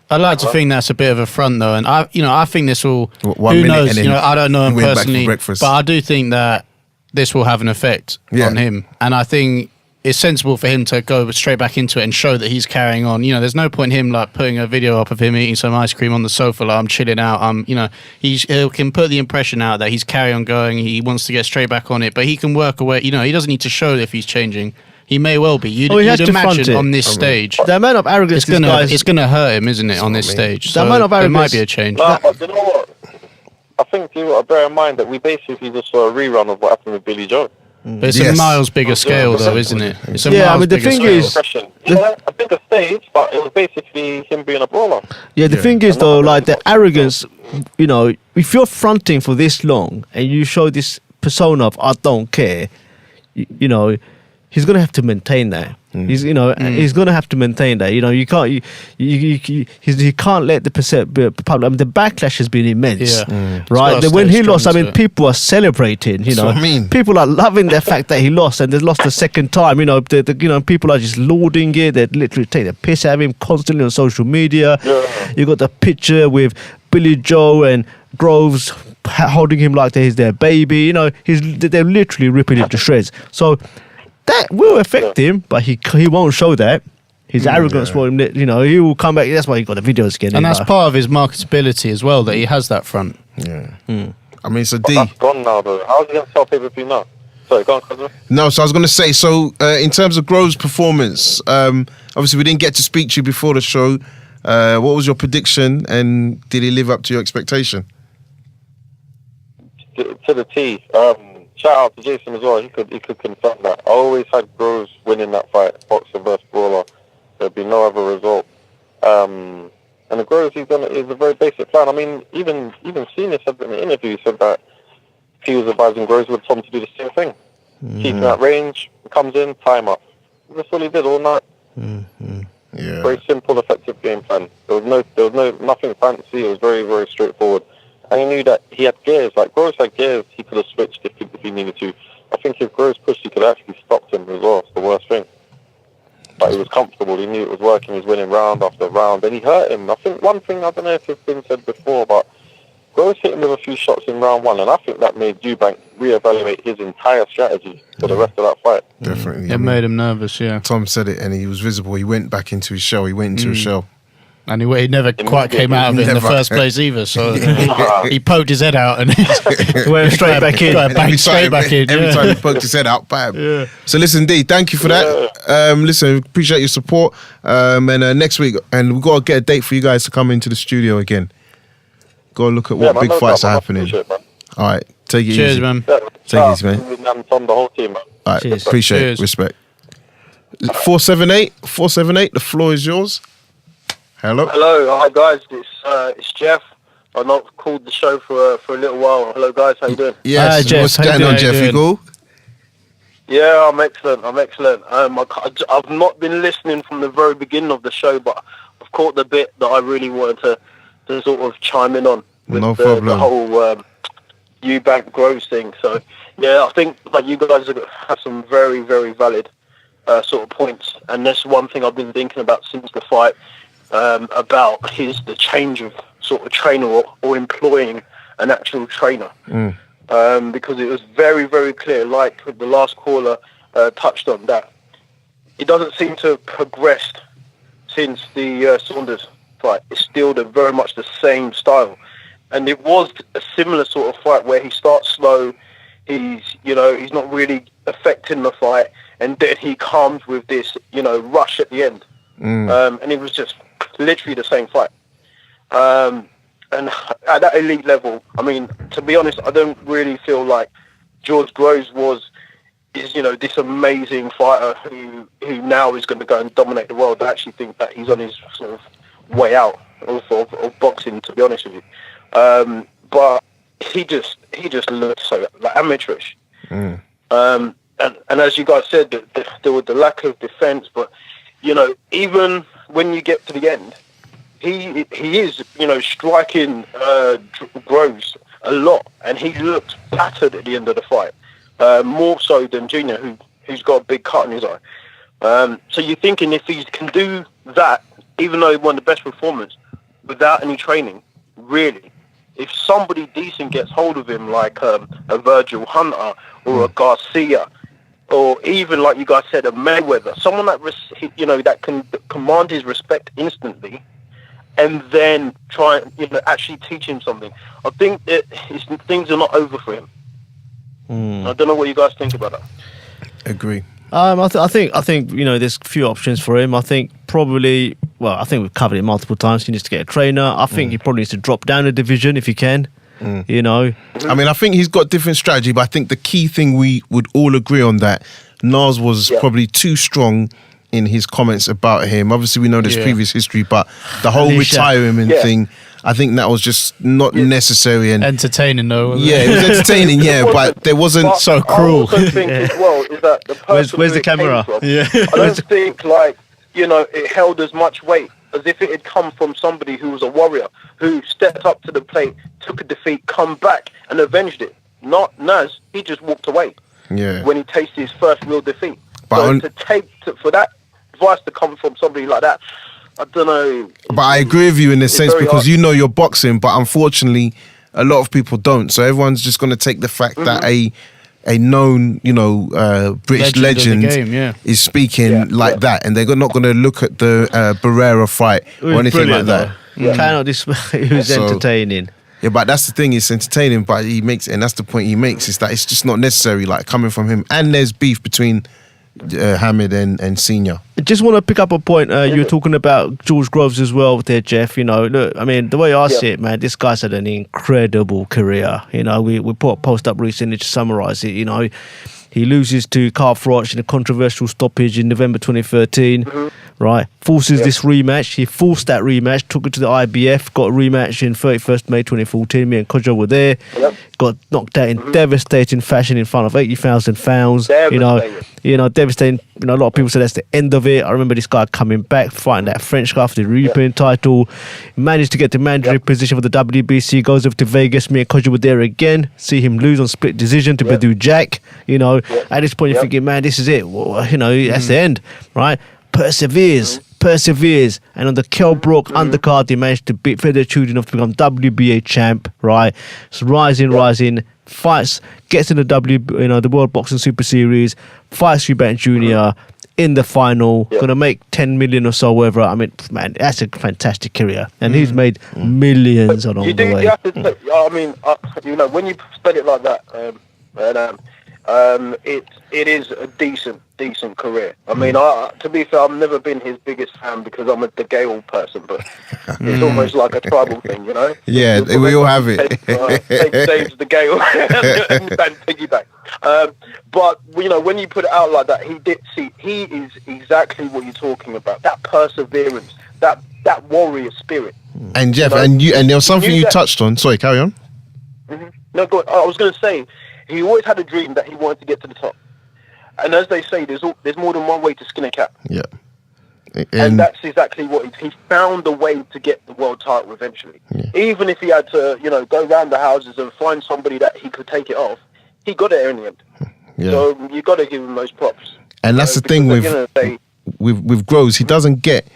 I'd like to think that's a bit of a front though, and I think this will. 1 who minute knows? and then I don't know him went back for personally, breakfast. but I do think that this will have an effect on him, and I think it's sensible for him to go straight back into it and show that he's carrying on. There's no point in him like putting a video up of him eating some ice cream on the sofa, like I'm chilling out. He can put the impression out that he's carrying on going. He wants to get straight back on it, but he can work away. He doesn't need to show if he's changing. He may well be. You'd imagine on this stage. The amount of arrogance it's going to hurt him, isn't it, on this stage? The amount of there arrogance. might be a change. But you know what? I think you got to bear in mind that we basically just saw a rerun of what happened with Billy Joe. But it's a miles bigger scale, though, isn't it? It's a the thing is, a bigger stage, but it was basically him being a brawler. Yeah, the thing is though, like the arrogance, if you're fronting for this long and you show this persona of I don't care, he's gonna have to maintain that. He's gonna have to maintain that. You can't he can't let the public. I mean, the backlash has been immense, right? When he lost, people are celebrating. People are loving the fact that he lost and they lost the second time. People are just lauding it. They literally take the piss out of him constantly on social media. You got the picture with Billy Joe and Groves holding him like he's their baby. They're literally ripping him to shreds. So that will affect him, but he won't show that. His arrogance will, he will come back. That's why he got the videos again. And that's part of his marketability as well, that he has that front. Yeah. I mean, so D. That's gone now, though. How's he going to tell pay-per-view now? Sorry, go on, cousin. No, so I was going to say, in terms of Grove's performance, obviously we didn't get to speak to you before the show. What was your prediction, and did he live up to your expectation? To the T. Shout out to Jason as well. He could confirm that. I always had Groves winning that fight, boxer versus brawler. There'd be no other result. And the Groves he's done is a very basic plan. I mean, even Senior said in the interview, he said that he was advising Groves with Tom to do the same thing. Keep him at range, comes in, time up. That's all he did all night. Yeah. Very simple, effective game plan. There was nothing fancy. It was very, very straightforward. And he knew that he had gears. Like Groves had gears, he could have switched if he needed to. I think if Groves pushed, he could have actually stopped him as well. It's the worst thing. But he was comfortable. He knew it was working. He was winning round after round. And he hurt him. I think one thing, I don't know if it's been said before, but Groves hit him with a few shots in round one. And I think that made Eubank reevaluate his entire strategy for the rest of that fight. Definitely. It made him nervous, yeah. Tom said it, and he was visible. He went back into his shell. He went into a shell. And he never quite came out of it in the first place either. So he poked his head out and went straight back in. Every time he poked his head out, bam. Yeah. So listen, D, thank you for that. Listen, appreciate your support. And next week, and we've got to get a date for you guys to come into the studio again. Go look at what big fights are happening. All right, take it easy. Cheers, man. Yeah, take it easy, man. Tom, the whole team, man. All right, Cheers. appreciate Cheers. it. Respect. 478, the floor is yours. Hello. Hello, hi guys. It's Jeff. I've not called the show for a little while. Hello guys, how you doing? Yes, Hi, Jeff. what's How you going on, doing? Jeff? You cool? Yeah, I'm excellent. I've not been listening from the very beginning of the show, but I've caught the bit that I really wanted to sort of chime in on with No the problem. whole Eubank Groves thing. So yeah, I think like you guys have some very, very valid sort of points, and that's one thing I've been thinking about since the fight. About the change of sort of trainer or employing an actual trainer. Because it was very, very clear, like the last caller touched on, that it doesn't seem to have progressed since the Saunders fight. It's still very much the same style. And it was a similar sort of fight where he starts slow, he's not really affecting the fight, and then he comes with this, rush at the end. and it was just literally the same fight. And at that elite level, I mean, to be honest, I don't really feel like George Groves is this amazing fighter who now is going to go and dominate the world. I actually think that he's on his sort of way out of boxing, to be honest with you. But he just looked so like amateurish. And as you guys said, there was the lack of defense. But even when you get to the end, he is striking Groves a lot, and he looked battered at the end of the fight, more so than Junior, who's got a big cut in his eye. So you're thinking if he can do that, even though he won the best performance without any training, really, if somebody decent gets hold of him, like a Virgil Hunter or a Garcia, or even like you guys said, a Mayweather, someone that that can command his respect instantly, and then try and actually teach him something, I think things are not over for him. I don't know what you guys think about that. Agree. I think there's a few options for him. I think probably, I think we've covered it multiple times. He needs to get a trainer. I think he probably needs to drop down a division if he can. I mean, I think he's got different strategy, but I think the key thing we would all agree on that Nas was probably too strong in his comments about him. Obviously, we know there's previous history, but the whole retirement thing, I think that was just not necessary and entertaining, though. It was entertaining, but there wasn't so cruel. I also think as well is that the person where's the camera? From, I don't think it held as much weight as if it had come from somebody who was a warrior, who stepped up to the plate, took a defeat, come back and avenged it. Not Nas, he just walked away when he tasted his first real defeat. But for that advice to come from somebody like that, I don't know. But I agree with you in a sense because hard. You're boxing, but unfortunately, a lot of people don't. So everyone's just going to take the fact that a known, British legend is speaking like that, and they're not going to look at the Barrera fight or anything like that. You cannot display who's entertaining. Yeah, but that's the thing. It's entertaining, but he makes it, and that's the point he makes, is that it's just not necessary, like coming from him. And there's beef between Hamid and Senior. I just want to pick up a point. You were talking about George Groves as well there, Jeff. Look, I mean, the way I see it, man, this guy's had an incredible career. We put a post up recently to summarise it. He loses to Carl Froch in a controversial stoppage in November 2013. Right, forces this rematch. He forced that rematch, took it to the IBF, got a rematch in 31st May 2014. Me and Kojo were there. Got knocked out in devastating fashion in front of 80,000 fans. Devastating. A lot of people said that's the end of it. I remember this guy coming back, fighting that French guy for the European title. Managed to get the mandatory position for the WBC. Goes over to Vegas. Me and Kojo were there again. See him lose on split decision to Badou Jack. At this point you're thinking, man, this is it. Well, that's the end, right? Perseveres, and on the Kell Brook undercard, he managed to beat Fedor Chudinov to become WBA champ. Right, so rising, fights, gets in the World Boxing Super Series, fights Eubank Jr. in the final, gonna make 10 million or so, whatever. I mean, man, that's a fantastic career, and he's made millions along the way. You have to when you spell it like that, it is a decent career. I mean, to be fair, I've never been his biggest fan because I'm a De Gale person, but it's almost like a tribal thing, Yeah, we all have it. Take Dave's De Gale and piggyback. But when you put it out like that, he is exactly what you're talking about. That perseverance, that warrior spirit. And Jeff, and there was something you touched on. Sorry, carry on. No, go on. I was going to say, he always had a dream that he wanted to get to the top. And as they say, there's more than one way to skin a cat. Yeah. And that's exactly what he found a way to get the world title eventually. Yeah. Even if he had to, go around the houses and find somebody that he could take it off, he got it in the end. Yeah. So you got to give him those props. And that's the thing with Groves, he doesn't get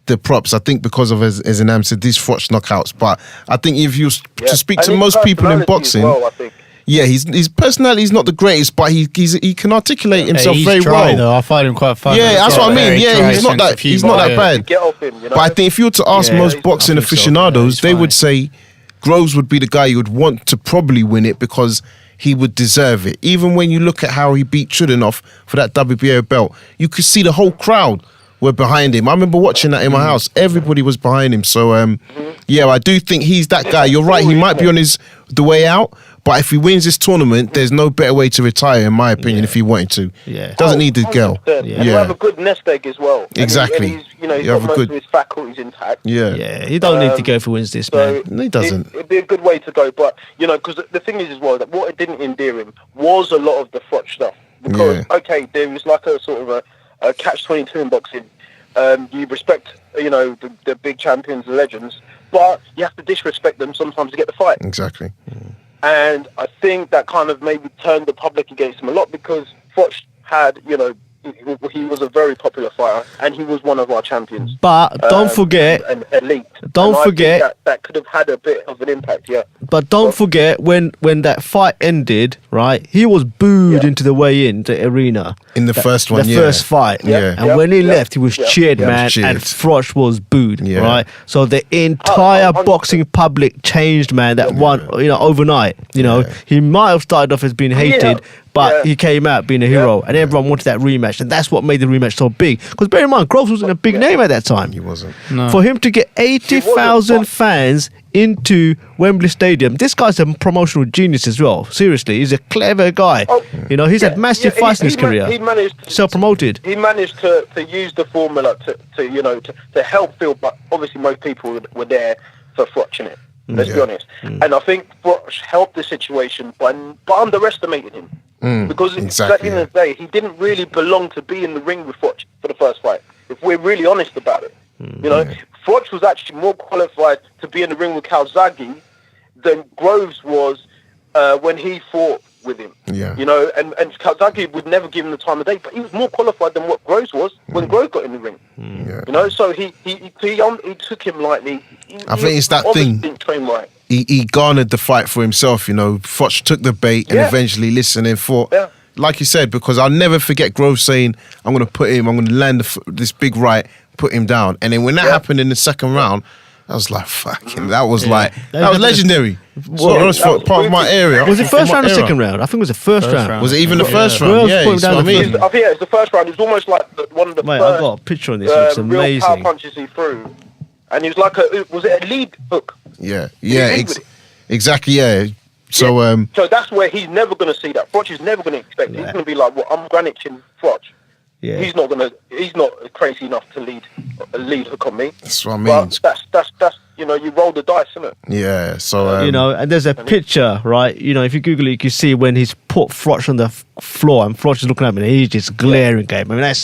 the props, I think, because of, as Anam said, these Froch knockouts. But I think if you to speak to most people in boxing, well, I think. Yeah, his personality is not the greatest, but he can articulate himself very well. Though. I find him quite funny. Yeah, that's what I mean. Yeah, he's not that bad. Get off him, But I think if you were to ask most boxing aficionados, they would say Groves would be the guy you would want to probably win it because he would deserve it. Even when you look at how he beat Chudinov for that WBO belt, you could see the whole crowd were behind him. I remember watching that in my house. Everybody was behind him. So, yeah, I do think he's that guy. You're right. He might be on the way out. But if he wins this tournament, there's no better way to retire, in my opinion, if he wanted to. Yeah. Doesn't need the girl. 100%. And he'll have a good nest egg as well. Exactly. And he's got most of his faculties intact. Yeah, he don't need to go if he wins this, man. No, he doesn't. It'd be a good way to go. But, because the thing is as well, that what it didn't endear him was a lot of the Froch stuff. Because, okay, there was like a sort of a catch-22 in boxing. You respect, the big champions, the legends, but you have to disrespect them sometimes to get the fight. Exactly. And I think that kind of maybe turned the public against him a lot because Froch had, he was a very popular fighter and he was one of our champions. But don't forget, and elite. Don't and forget I think that could have had a bit of an impact. Yeah. But don't forget when that fight ended, right? He was booed into the weigh-in, the arena in the first one. The first fight, and when he left, he was cheered, man, and Froch was booed, right? So the entire boxing public changed, man. That one, overnight. He might have started off as being hated. But he came out being a hero, and everyone wanted that rematch, and that's what made the rematch so big. Because bear in mind, Groves wasn't a big name at that time. He wasn't. No. For him to get 80,000 fans into Wembley Stadium, this guy's a promotional genius as well. Seriously, he's a clever guy. He's had massive fights in his career. He managed self-promoted. He managed to use the formula to help Phil, but obviously most people were there for Froch in it. Let's be honest. And I think Froch helped the situation by underestimating him. Because at the end of the day, he didn't really belong to be in the ring with Froch for the first fight, if we're really honest about it. Froch was actually more qualified to be in the ring with Calzaghe than Groves was when he fought with him. And Calzaghe would never give him the time of day, but he was more qualified than what Groves was when Groves got in the ring. So he took him lightly. I think it's that thing. Didn't train right. He garnered the fight for himself, Froch took the bait and eventually listened and fought. Like you said, because I'll never forget Groves saying, I'm going to land this big right, put him down. And then when that happened in the second round, I was like, fucking, that was legendary. That was part of my area. Was it first round or second round? I think it was the first round. Was it even the first round? Yeah, you see what I mean? I think it's the first round. It was almost like one of the Mate, I've got a picture on this. It's real amazing. power punches he threw. And he was like was it a lead hook? Exactly, yeah. So so that's where he's never going to see that. Froch is never going to expect it. He's going to be like, well, I'm Graniching Froch. Yeah. He's not crazy enough to lead a lead hook on me. That's what I mean. But that's you roll the dice, isn't it? Yeah. So and there's a picture, right? If you Google it, you can see when he's put Froch on the floor and Froch is looking at him and he's just glaring at him. I mean,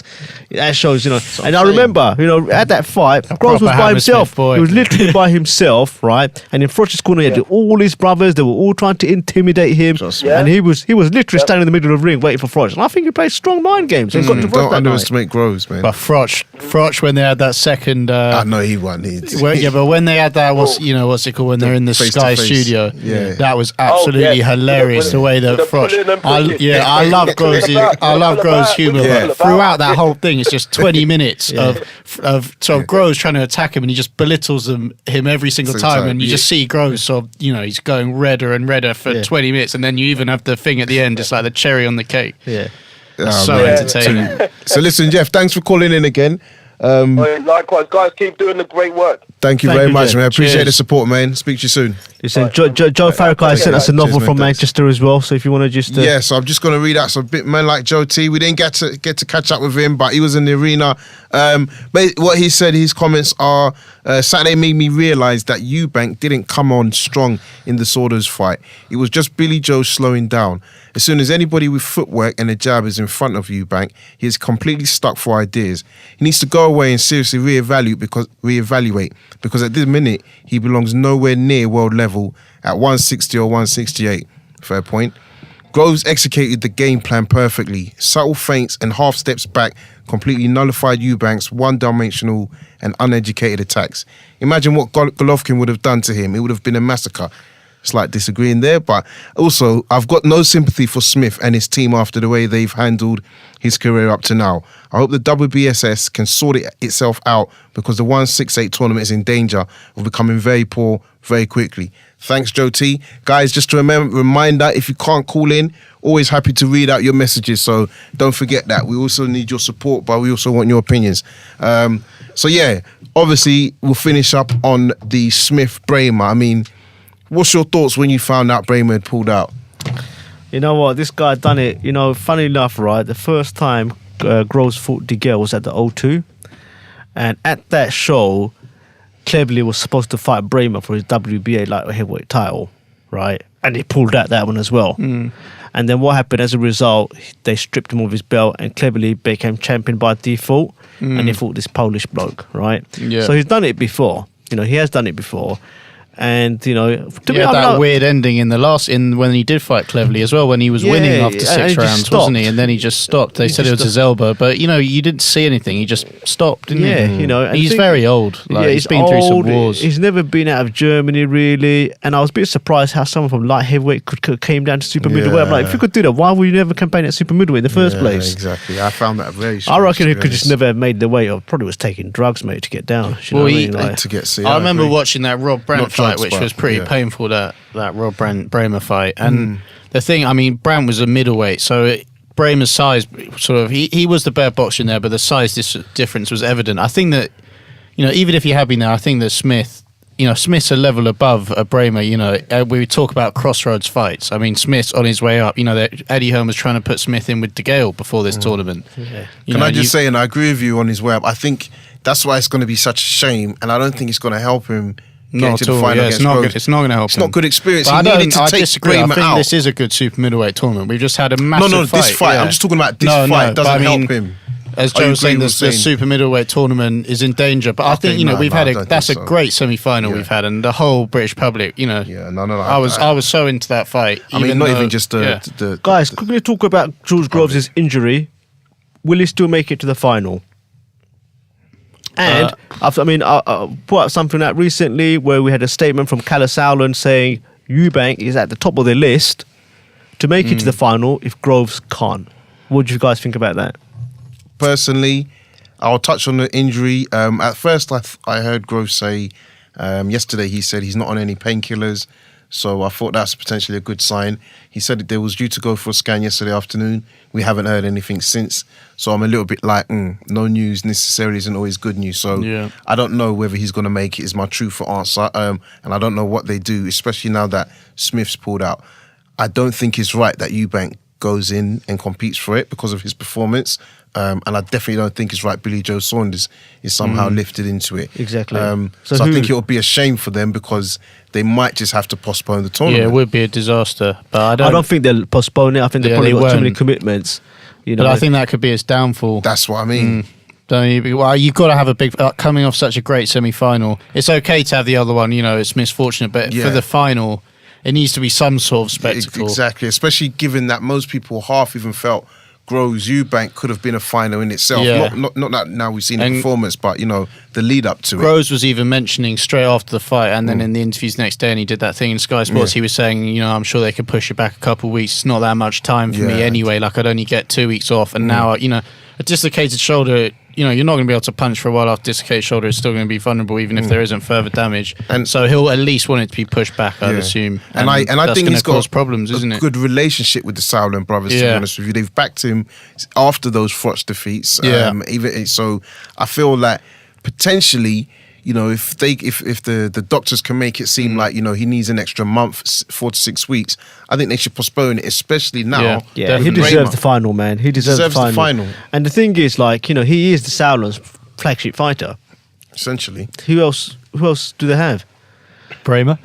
that shows, And I remember, at that fight, Groves was by himself. He was literally by himself, right? And in Froch's corner, he had all his brothers. They were all trying to intimidate him, and he was literally standing in the middle of the ring waiting for Froch. And I think he played strong mind games. He got to don't underestimate Groves, man. But Froch, when they had that second, I know he won. But when they had that, what's it called? When they're in the Sky Studio, that was absolutely hilarious. The way that Froch, I love Groves. I love Groves' humour. But throughout that whole thing, it's just 20 minutes of Groves trying to attack him, and he just belittles him every single time, and you just see Groves he's going redder and redder for 20 minutes, and then you even have the thing at the end, just like the cherry on the cake. Entertaining. So listen, Jeff, thanks for calling in again. Likewise, guys, keep doing the great work. Thank you very much, man. Appreciate the support, man. Speak to you soon. Listen, Joe Farrakhan sent us a novel from Manchester as well. So if you want to just so I'm just going to read out some bit men like Joe T. We didn't get to catch up with him, but he was in the arena. But what he said, his comments are: Saturday made me realise that Eubank didn't come on strong in the Saunders fight. It was just Billy Joe slowing down. As soon as anybody with footwork and a jab is in front of Eubank, he is completely stuck for ideas. He needs to go away and seriously reevaluate because at this minute he belongs nowhere near world level at 160 or 168. Fair point. Groves executed the game plan perfectly. Subtle feints and half steps back completely nullified Eubank's one-dimensional and uneducated attacks. Imagine what Golovkin would have done to him. It would have been a massacre. slight disagreeing there. But also, I've got no sympathy for Smith and his team after the way they've handled his career up to now. I hope the WBSS can sort itself out, because the 168 tournament is in danger of becoming very poor very quickly. Thanks, Joe T. Guys, just a reminder, if you can't call in, always happy to read out your messages, so don't forget that. We also need your support, but we also want your opinions. So yeah, obviously we'll finish up on the Smith-Bramer. I mean, what's your thoughts when you found out Bramer had pulled out? You know what, this guy done it, you know, funny enough, right, the first time Groves fought DeGale was at the O2, and at that show, Cleverly was supposed to fight Bramer for his WBA light heavyweight title, right? And he pulled out that one as well. And then what happened as a result, they stripped him of his belt, and Cleverly became champion by default, and he fought this Polish bloke, right? Yeah. So he's done it before. You know, he has done it before. And, you know, to He had that weird ending in when he did fight Cleverly as well, when he was winning after 6 rounds, wasn't he? And then he just stopped. They said it was his elbow, but, you know, you didn't see anything. He just stopped, didn't he? Yeah, you know. And he's very old. Like, he's been through some wars. He's never been out of Germany, really. And I was a bit surprised how someone from light heavyweight could came down to super middleweight. I'm like, if you could do that, why would you never campaign at super middleweight in the first place? Exactly. I found that very strange. I reckon he could just never have made the weight, or probably was taking drugs, mate, to get down. You know Well, what I mean? Like, to get I remember watching that Rob Brandt Not fight, drugs, which but, was pretty yeah. painful, that Rob Bramer fight. And the thing, I mean, Brandt was a middleweight, so Bramer's size, sort of, he was the better boxer in there, but the size difference was evident. I think that, you know, even if he had been there, I think that Smith's a level above Bramer. You know, we talk about crossroads fights. I mean, Smith's on his way up. You know, that Eddie Hearn was trying to put Smith in with DeGale before this tournament. yeah. Can I just say, and I agree with you on his way up, I think that's why it's going to be such a shame, and I don't think it's going to help him get to the final against Groves. It's not going to help. It's not good experience. But He needed to I take disagree. I Bramer think out. this is a good super middleweight tournament. We've just had a massive fight. This fight. Yeah. I'm just talking about this fight. but Doesn't I mean, help him. As I Joe was agree saying, with the saying- super middleweight tournament is in danger. But I think, you know, we've had that's a great semi-final we've had, and the whole British public, you know. Yeah, no. I was so into that fight. I mean, not even just yeah. the Guys, quickly talk about George Groves' injury. Will he still make it to the final? And I put out something out recently where we had a statement from Kalle Sauerland saying Eubank is at the top of the list to make it to the final if Groves can't. What do you guys think about that? Personally, I'll touch on the injury. At first, I heard Groves say yesterday, he said he's not on any painkillers, so I thought that's potentially a good sign. He said that they was due to go for a scan yesterday afternoon. We haven't heard anything since, so I'm a little bit like, no news necessarily isn't always good news. So I don't know whether he's going to make it, is my truthful answer. And I don't know what they do, especially now that Smith's pulled out. I don't think it's right that Eubank goes in and competes for it because of his performance. And I definitely don't think it's right Billy Joe Saunders is somehow lifted into it. Exactly. So I think it would be a shame for them, because they might just have to postpone the tournament. Yeah, it would be a disaster. But I don't think they'll postpone it. I think they've probably got too many won't. commitments. You know, But I think that could be its downfall. That's what I mean. Don't you? Well, you've got to have a big coming off such a great semi-final. It's okay to have the other one. You know, it's misfortunate, but for the final, it needs to be some sort of spectacle. Exactly, especially given that most people half even felt Groves Eubank could have been a final in itself. Yeah. Not that now we've seen the performance, but you know, the lead up to Groves was even mentioning straight after the fight, and then in the interviews next day, and he did that thing in Sky Sports. He was saying, you know, I'm sure they could push it back a couple of weeks. It's not that much time for me anyway. Like, I'd only get 2 weeks off, and now, you know, a dislocated shoulder, you know, you're not going to be able to punch for a while after dislocated shoulder. It's still going to be vulnerable, even if there isn't further damage. And so he'll at least want it to be pushed back, I'd assume. And I that's think he's got cause problems, isn't a it? good relationship with the Sauerland brothers. To be honest with you, they've backed him after those Frotch defeats. Even so, I feel like potentially, you know, if the doctors can make it seem like, you know, he needs an extra month, 4 to 6 weeks, I think they should postpone it, especially now. Yeah, he deserves the final, man. He deserves the final. And the thing is, like, you know, he is the Sauerland's flagship fighter. Essentially. Who else do they have? Bramer.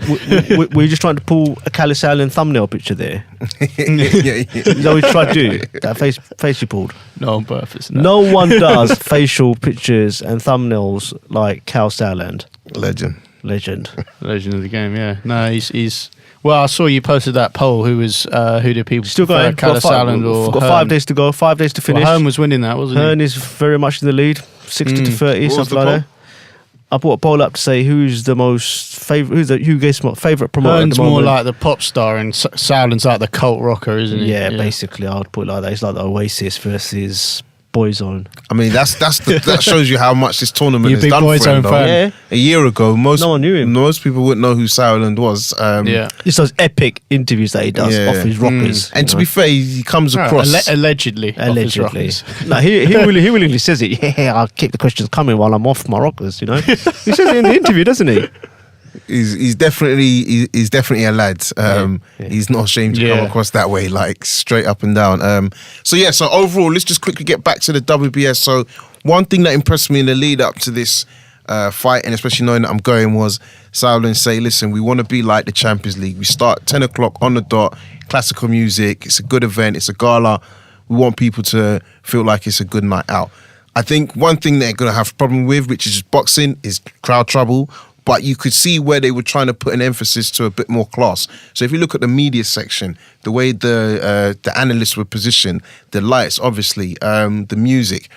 Were you just trying to pull a Kalle Sauerland thumbnail picture there? yeah. Is that what you tried to do? That face you pulled? No, on purpose. No one does facial pictures and thumbnails like Kalle Sauerland. Legend of the game. Yeah. No, he's. Well, I saw you posted that poll. Who did people still going? Kalle Sauerland or got Hearn? 5 days to go. 5 days to finish. Well, Hearn was winning that, wasn't he? Hearn is very much in the lead, 60 to 30, What was something the like I put a poll up to say who's the most favorite, who gets my favorite promoter. Hearn's at the more moment. like the pop star, and Saulin's like the cult rocker, isn't he? Yeah, basically, I would put it like that. It's like the Oasis versus Boyzone. I mean, that shows you how much this tournament You has big done for him. Boyzone Though. fan. Yeah. A year ago, most No one knew him. Most people wouldn't know who Sauerland was. Yeah. It's those epic interviews that he does Yeah. off his rockers. And to be fair, he comes across. Allegedly. off his Allegedly, rockers. no, he willingly says it. Yeah, I'll keep the questions coming while I'm off my rockers. You know, he says it in the interview, doesn't he? He's definitely a lad. He's not ashamed to come across that way, like straight up and down. So overall, let's just quickly get back to the WBS. So one thing that impressed me in the lead up to this fight, and especially knowing that I'm going, was Sauerland say, listen, we want to be like the Champions League. We start 10 o'clock on the dot, classical music, it's a good event, it's a gala. We want people to feel like it's a good night out. I think one thing they're going to have a problem with, which is boxing, is crowd trouble. But you could see where they were trying to put an emphasis to a bit more class. So if you look at the media section, the way the analysts were positioned, the lights, obviously, the music,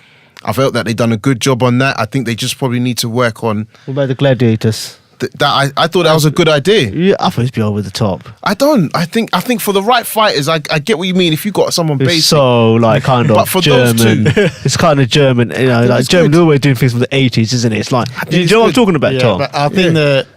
I felt that they've done a good job on that. I think they just probably need to work on... What about the gladiators? I thought that was a good idea. Yeah, I thought it'd be over the top. I don't. I think for the right fighters, I get what you mean. If you got someone It's basic, so like kind But of for German. those two- It's kind of German, you know, like it's German good. always doing things from the 80s, isn't it? It's like, do you it's know what I'm good. talking about, Yeah, Tom? but I think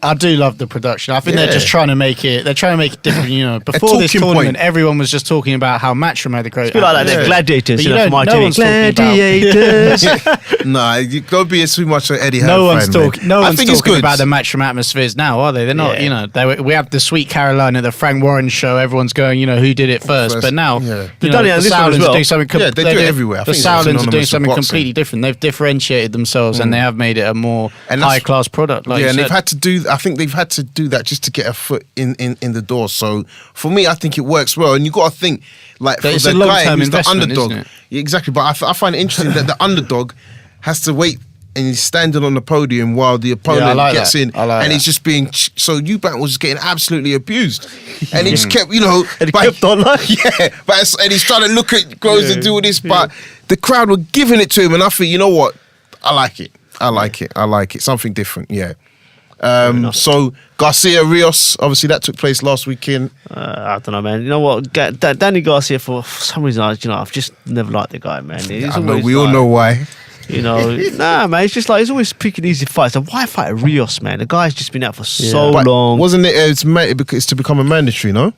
I do love the production. I think they're just trying to make it. They're trying to make it different. You know, before this talking tournament, point. everyone was just talking about how Matchroom had a great. It's a bit like that, the gladiators, But you you know, don't- from no ITV. one's talking about- Gladiators. nah, you don't be too much an Eddie Howe No one's fan, man. talking. No I one's think it's talking good. about the Matchroom atmospheres now, are they? They're not. Yeah. You know, we have the Sweet Caroline at the Frank Warren show. Everyone's going, you know, who did it first? But now, yeah. you They've know, done it on the this one as Sauerlands well. are doing something. Yeah, they do it everywhere. I The think it's Sauerlands are doing synonymous with something boxing. completely different. They've differentiated themselves and they have made it a more And that's- high class product. Like you and said. they've had to do. I think they've had to do that just to get a foot in the door. So for me, I think it works well. And you got to think like for It's the a guy long-term who's the investment, underdog. isn't it? Yeah, exactly. But I find it interesting that the underdog has to wait and he's standing on the podium while the opponent like gets that. in, I like and that. he's just being. So Eubank was getting absolutely abused, and he just kept, you know, And he but- kept on like... yeah, and he's trying to look at Groves and do all this, but the crowd were giving it to him, and I think, you know what, I like it. I like it. Something different, yeah. So Garcia Rios, obviously that took place last weekend. I don't know, man. You know what? Danny Garcia, for some reason, I've just never liked the guy, man. He's I know, always we all like- know why. You know, nah, man. It's just like he's always picking easy fights. So why fight Rios, man? The guy's just been out for so But long. wasn't it? It's to become a mandatory, no?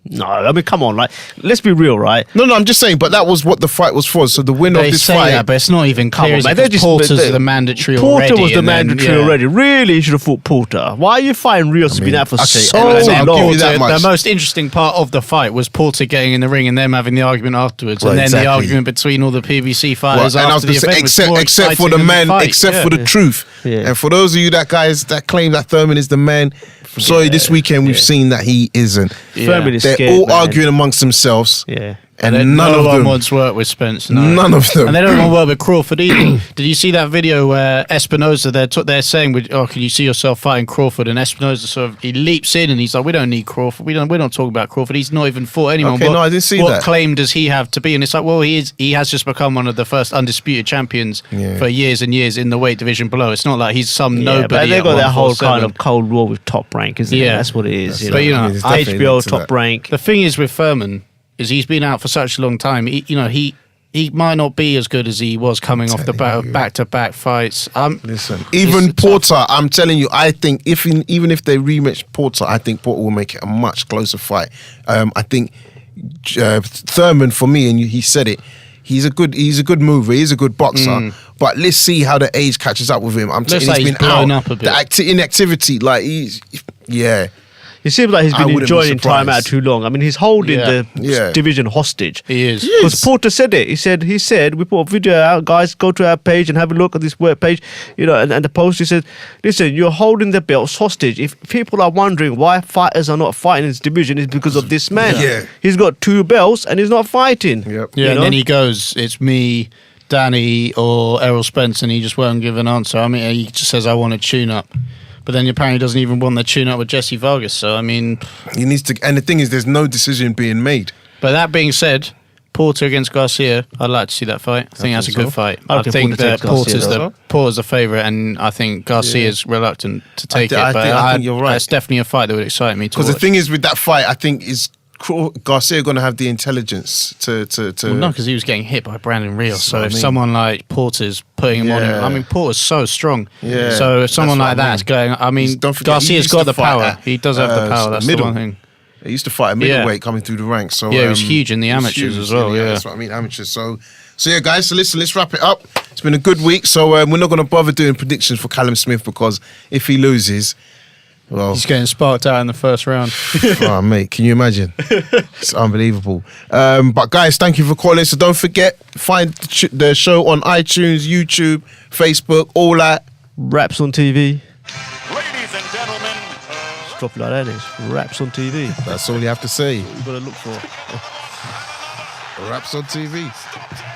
No, I mean, come on, like, let's be real, right? No, I'm just saying. But that was what the fight was for. So the winner They of this say fight, that, but it's not even Come clear. on, Is man. it? They're 'Cause just- Porter's they- the mandatory Porter already. was the and then, mandatory yeah. already. Really, you should have fought Porter. Why are you fighting Rios? Has been out for okay, so and listen, I'll give long. you that much. The most interesting part of the fight was Porter getting in the ring and them having the argument afterwards, Well, and then exactly. the argument between all the PBC well, fighters and I was after the gonna say, event was more except for exciting the than man, fight. except Yeah. for the truth. Yeah. And for those of you that claim that Thurman is the man, sorry, this weekend we've seen that he isn't. Thurman is They're scared, all man. arguing amongst themselves. Yeah. And then none no of one them. wants work with Spence. No. None of them. And they don't want to work with Crawford either. Did you see that video where Espinoza, they're saying, "Oh, can you see yourself fighting Crawford?" And Espinoza sort of he leaps in and he's like, "We don't need Crawford. We're not talking about Crawford. He's not even fought anyone." Okay, no, I didn't see what that. claim does he have to be? And it's like, well, he has just become one of the first undisputed champions for years and years in the weight division below. It's not like he's some Yeah, nobody. but they at got that whole kind 147. of cold war with Top Rank, isn't it? Yeah. That's what it is. But, you know, it's definitely HBO, into Top that. Rank. The thing is with Furman is he's been out for such a long time. He might not be as good as he was coming off the back-to-back fights. Listen, even Porter, I'm telling you, I think even if they rematch Porter, I think Porter will make it a much closer fight. I think Thurman, for me, and he said it, he's a good mover, he's a good boxer. But let's see how the age catches up with him. I'm telling you, like he's he's been blown out. up a bit. The inactivity, like yeah. It seems like he's I been wouldn't be enjoying time out surprised. too long. I mean, he's holding the Yeah. division hostage. He is. Because Porter said it. He said, we put a video out, guys, go to our page and have a look at this web page. You know, and the post, he said, listen, you're holding the belts hostage. If people are wondering why fighters are not fighting in this division, it's because of this man. Yeah. He's got 2 belts and he's not fighting. Yep. Yeah, You and know? then he goes, it's me, Danny, or Errol Spence, and he just won't give an answer. I mean, he just says, I want a tune-up. But then apparently doesn't even want the tune-up with Jesse Vargas. So, I mean... He needs to, and the thing is, there's no decision being made. But that being said, Porter against Garcia. I'd like to see that fight. I think that's a good fight. I think that Porter's the favourite, and I think Garcia's reluctant to take it. But I think you're right. It's definitely a fight that would excite me to watch. Because the thing is with that fight, I think is Garcia going to have the intelligence to Well, no, because he was getting hit by Brandon Rios. So if I mean. someone like Porter's putting him on him, I mean, Porter's so strong. Yeah, so if someone like that's going, I mean, Don't forget, Garcia's got the power. He does have the power. That's the one thing. He used to fight a middleweight coming through the ranks. So yeah, he was huge in the amateurs as well. Yeah, that's what I mean, amateurs. So yeah, guys. So listen, let's wrap it up. It's been a good week. So we're not going to bother doing predictions for Callum Smith because if he loses, well, he's getting sparked out in the first round. Oh, mate, can you imagine? It's unbelievable. But guys, thank you for calling. So don't forget, find the show on iTunes, YouTube, Facebook, all that. Raps on TV. Ladies and gentlemen, Just drop it like that. It's Raps on TV. That's all you have to say. What you got to look for. Raps on TV.